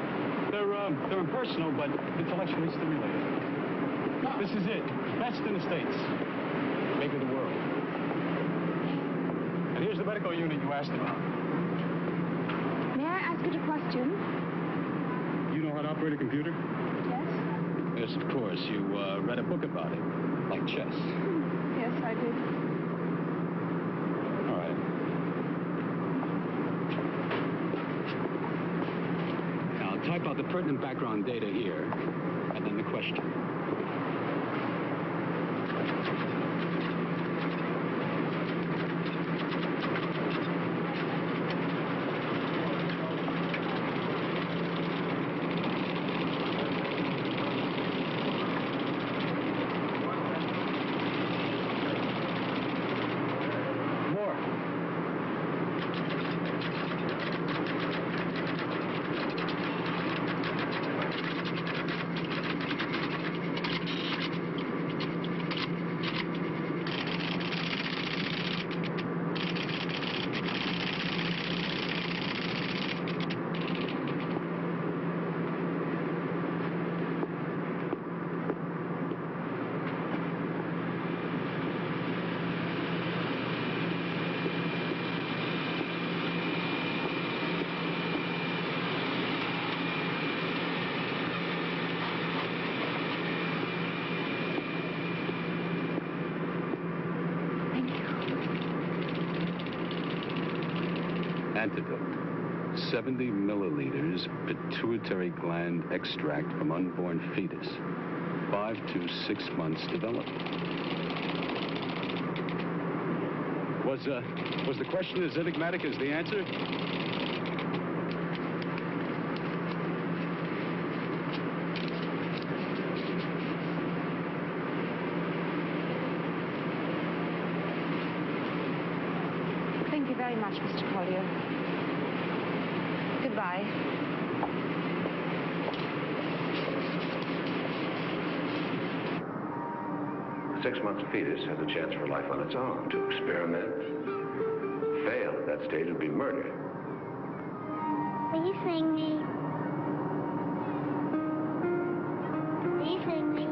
They're impersonal, but intellectually stimulating. This is it. Best in the States. Maybe the world. And here's the medical unit you asked about. May I ask you a question? You know how to operate a computer? Yes? Yes, of course. You read a book about it, like chess. Yes, I did. All right. Now, type out the pertinent background data here, and then the question. antidote. 70 milliliters pituitary gland extract from unborn fetus. 5 to 6 months development. Was the question as enigmatic as the answer? Thank you very much, Mr. Collier. Goodbye. A 6-month fetus has a chance for life on its own. To experiment, fail at that stage would be murder. Please sing me. Please sing me.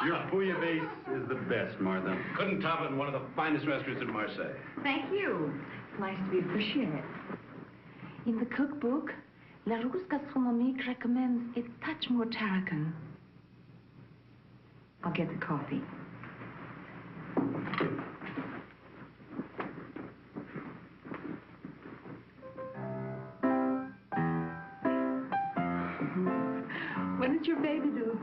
Your bouillabaisse is the best, Martha. Couldn't top it in one of the finest restaurants in Marseille. Thank you. It's nice to be appreciated. In the cookbook, La Rousse Gastronomique recommends a touch more tarragon. I'll get the coffee. What did your baby do?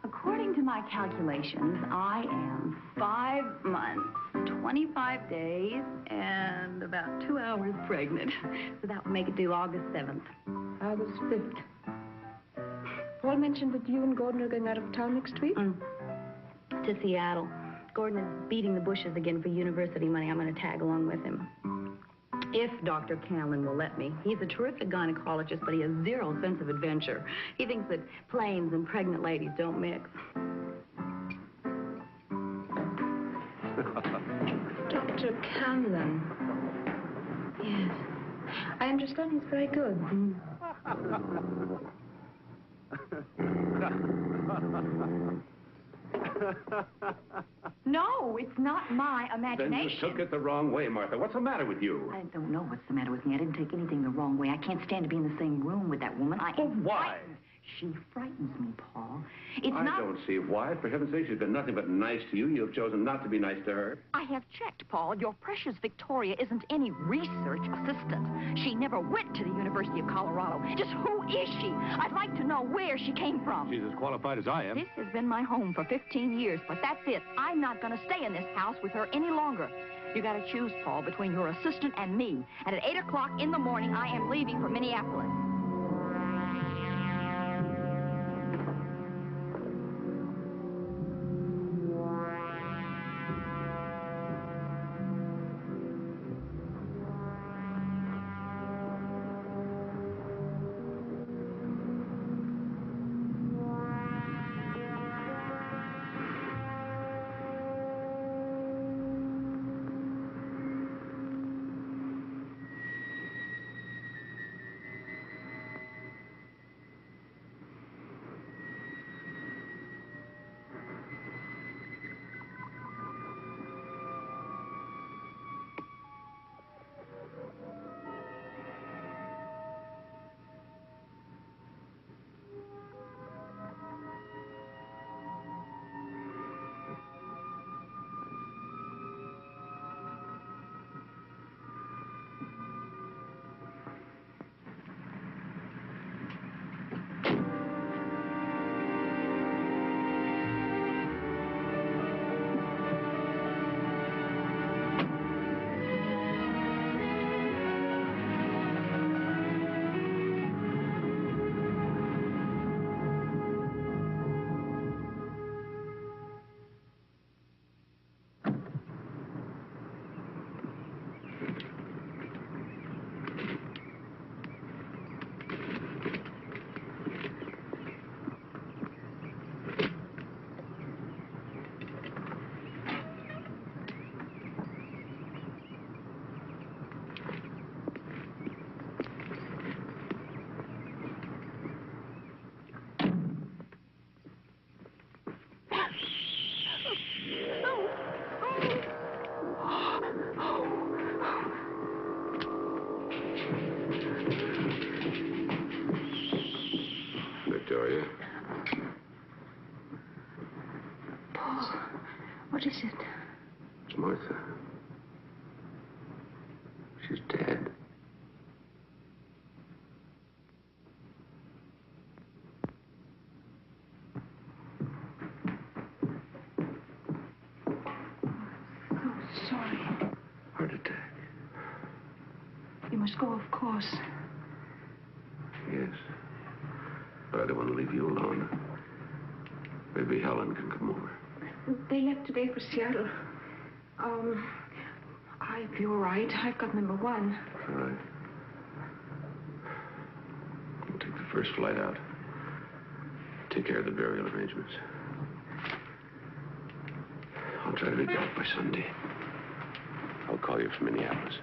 According to my calculations, I am 5 months, 25 days, and about 2 hours pregnant. So that would make it due August 7th. August 5th. Paul mentioned that you and Gordon are going out of town next week? To Seattle. Gordon is beating the bushes again for university money. I'm going to tag along with him. If Dr. Canlon will let me. He's a terrific gynecologist, but he has zero sense of adventure. He thinks that planes and pregnant ladies don't mix. Dr. Canlon. Yes. I understand he's very good. No, it's not my imagination. Then you took it the wrong way, Martha. What's the matter with you? I don't know what's the matter with me. I didn't take anything the wrong way. I can't stand to be in the same room with that woman. I am why? frightened. She frightens me, Paul. I don't see why. For heaven's sake, she's been nothing but nice to you. You've chosen not to be nice to her. I have checked, Paul. Your precious Victoria isn't any research assistant. She never went to the University of Colorado. Just who is she? I'd like to know where she came from. She's as qualified as I am. This has been my home for 15 years, but that's it. I'm not going to stay in this house with her any longer. You got to choose, Paul, between your assistant and me. And at 8 o'clock in the morning, I am leaving for Minneapolis. Martha. She's dead. Sorry. Heart attack. You must go, of course. Yes. But I don't want to leave you alone. Maybe Helen can come over. They left today for Seattle. I'll be all right. I've got number 1. All right. We'll take the first flight out. Take care of the burial arrangements. I'll try to be back by Sunday. I'll call you from Minneapolis.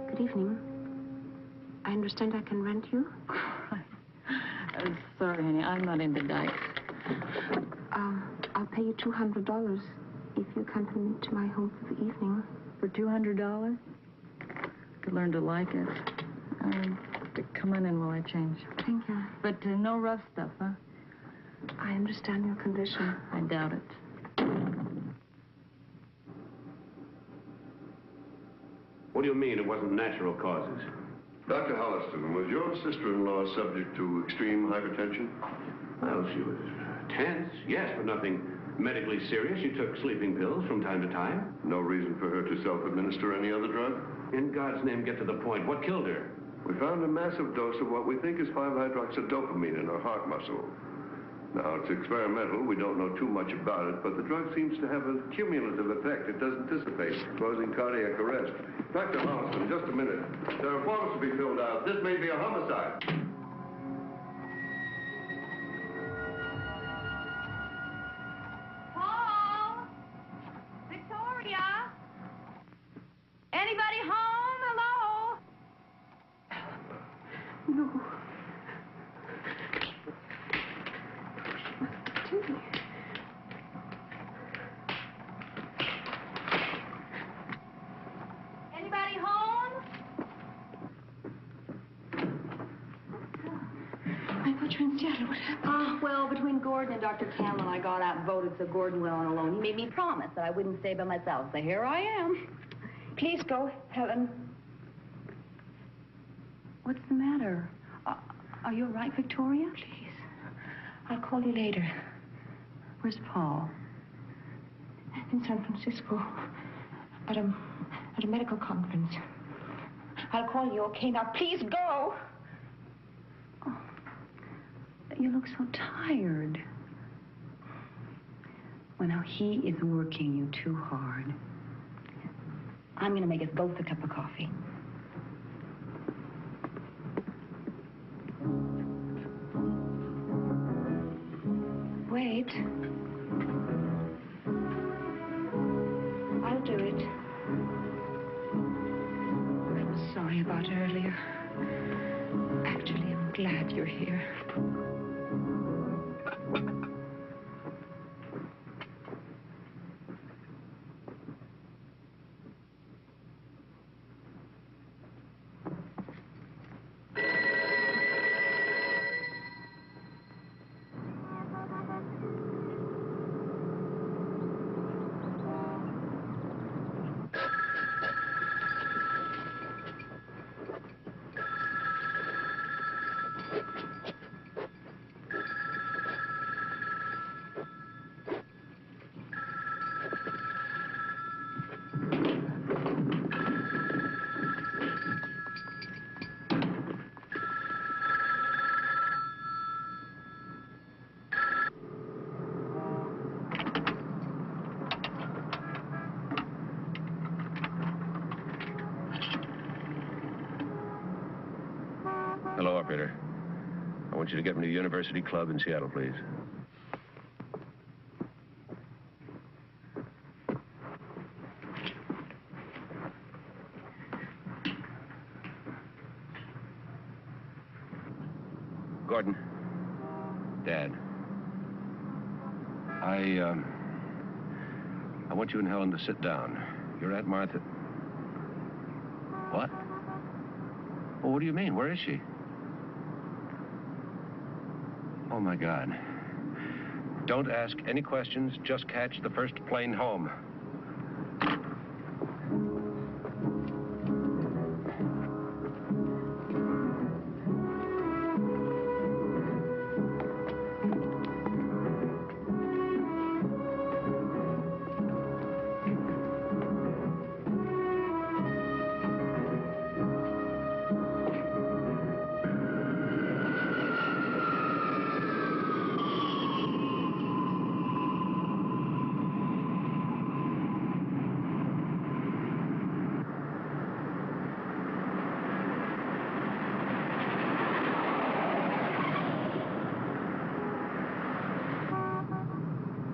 Good evening. I understand I can rent you? Sorry, honey, I'm not into dykes. I'll pay you $200 if you accompany me to my home for the evening. For $200? Could learn to like it. Come on in while I change. Thank you. But no rough stuff, huh? I understand your condition. I doubt it. What do you mean it wasn't natural causes? Dr. Holliston, was your sister-in-law subject to extreme hypertension? Well, she was tense, yes, but nothing medically serious. She took sleeping pills from time to time. No reason for her to self-administer any other drug? In God's name, get to the point. What killed her? We found a massive dose of what we think is 5-hydroxydopamine in her heart muscle. Now, it's experimental. We don't know too much about it, but the drug seems to have a cumulative effect. It doesn't dissipate, causing cardiac arrest. Dr. Holliston, just a minute. There are forms to be filled out. This may be a homicide. Paul? Victoria? Anybody home? Hello? No. Timmy. Shadow, what happened? Well, between Gordon and Dr. Cameron, I got outvoted, so Gordon went on alone. He made me promise that I wouldn't stay by myself, so here I am. Please go, Helen. What's the matter? Are you all right, Victoria? Please. I'll call you later. Where's Paul? In San Francisco. At a medical conference. I'll call you, okay? Now, please go. Oh, you look so tired. Well, now, he is working you too hard. I'm going to make us both a cup of coffee. Wait. I'll do it. I'm sorry about earlier. Actually, I'm glad you're here. Hello, operator. I want you to get me to the University Club in Seattle, please. Gordon. Dad. I want you and Helen to sit down. Your Aunt Martha... What? Well, what do you mean? Where is she? Oh, my God. Don't ask any questions. Just catch the first plane home.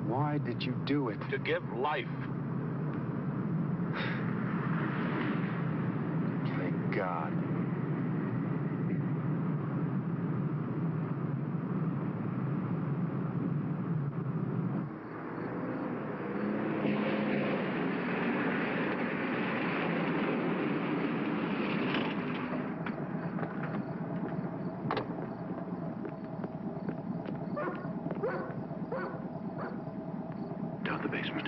Why did you do it? To give life. Thank God. Down the basement.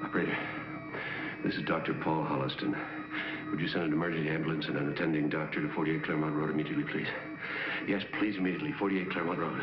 Operator, this is Dr. Paul Holliston. Would you send an emergency ambulance and an attending doctor to 48 Claremont Road immediately, please? Yes, please, immediately. 48 Claremont Road.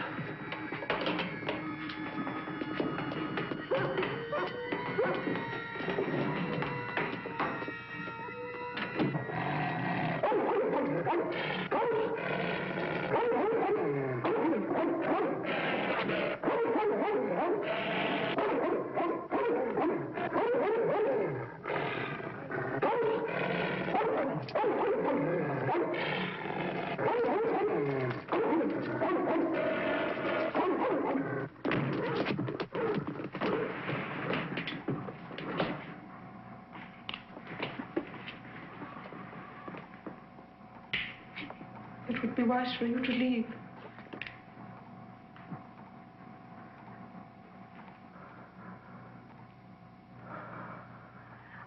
would be wise for you to leave.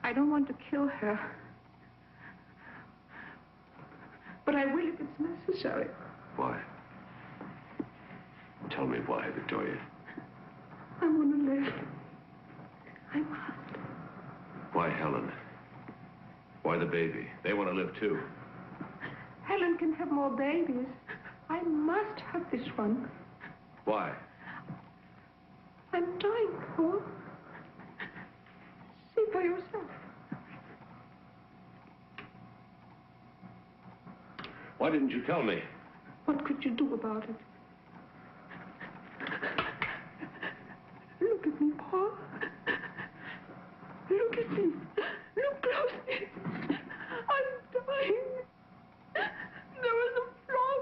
I don't want to kill her. But I will if it's necessary. Why? Tell me why, Victoria. I want to live. I must. Why Helen? Why the baby? They want to live too. Helen can have more babies. I must have this one. Why? I'm dying, Paul. See for yourself. Why didn't you tell me? What could you do about it? Look at me, Paul. Look at me. Look closely. I'm dying. There was a flaw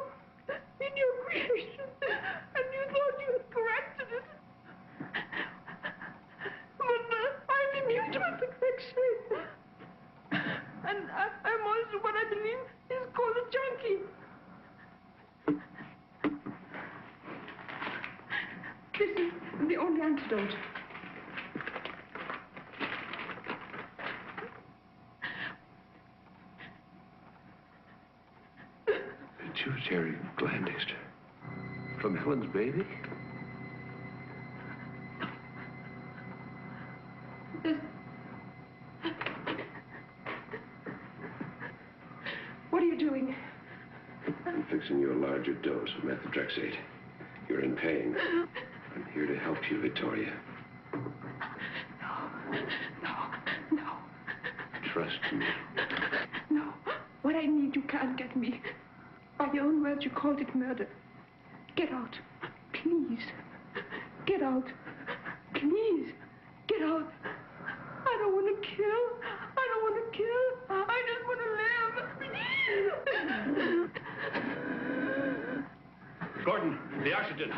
in your creation, and you thought you had corrected it. But I'm immune to imperfection. And I'm also what I believe is called a junkie. This is the only antidote. Pituitary gland extract. From Helen's baby? What are you doing? I'm fixing you a larger dose of methotrexate. You're in pain. I'm here to help you, Victoria. No. Trust me. No. What I need, you can't get me. By your own words, you called it murder. Get out. Please. Get out. Please. Get out. I don't want to kill. I don't want to kill. I just want to live. Gordon, the oxygen.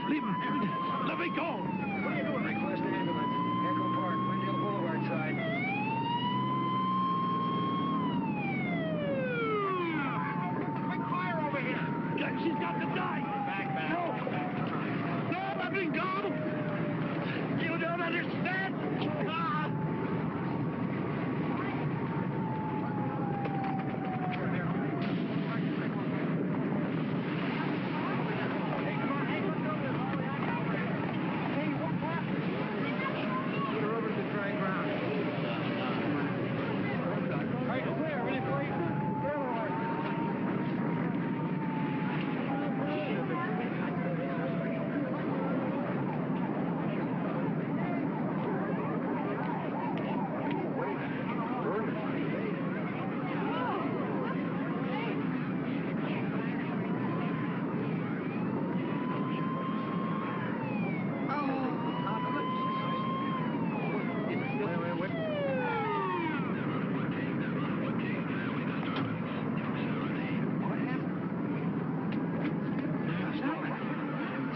Leave him. Let me go. What are you doing? Request an ambulance. Echo Park, Wendell Boulevard side. Quick fire over here. She's got to die. Back. No, let me go. You don't understand. Ah.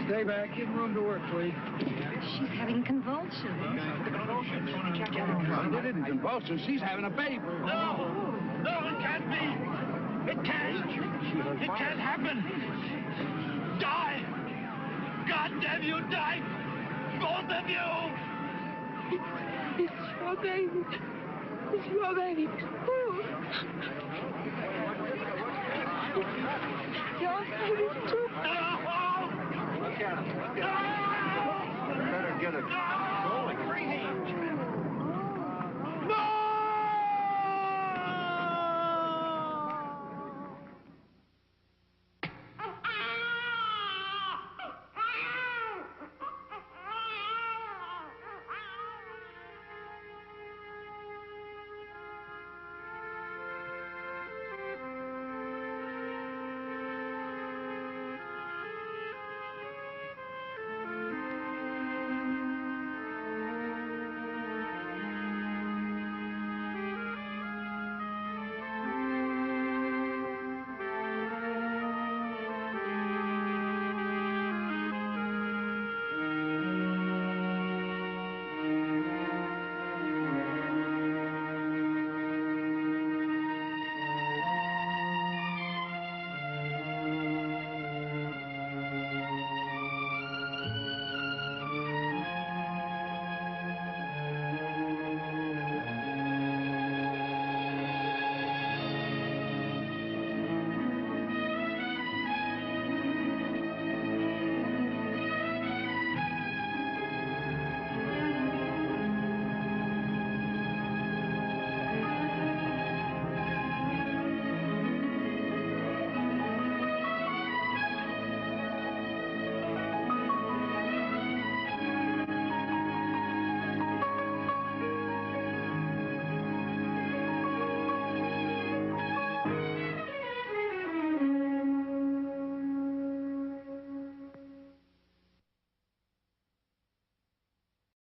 Stay back. Give room to work, please. She's having convulsions. It isn't convulsions. She's having a baby. No, it can't be. It can't. It can't happen. Die. God damn you, die. Both of you. It's your baby. It's your baby. Your baby, too.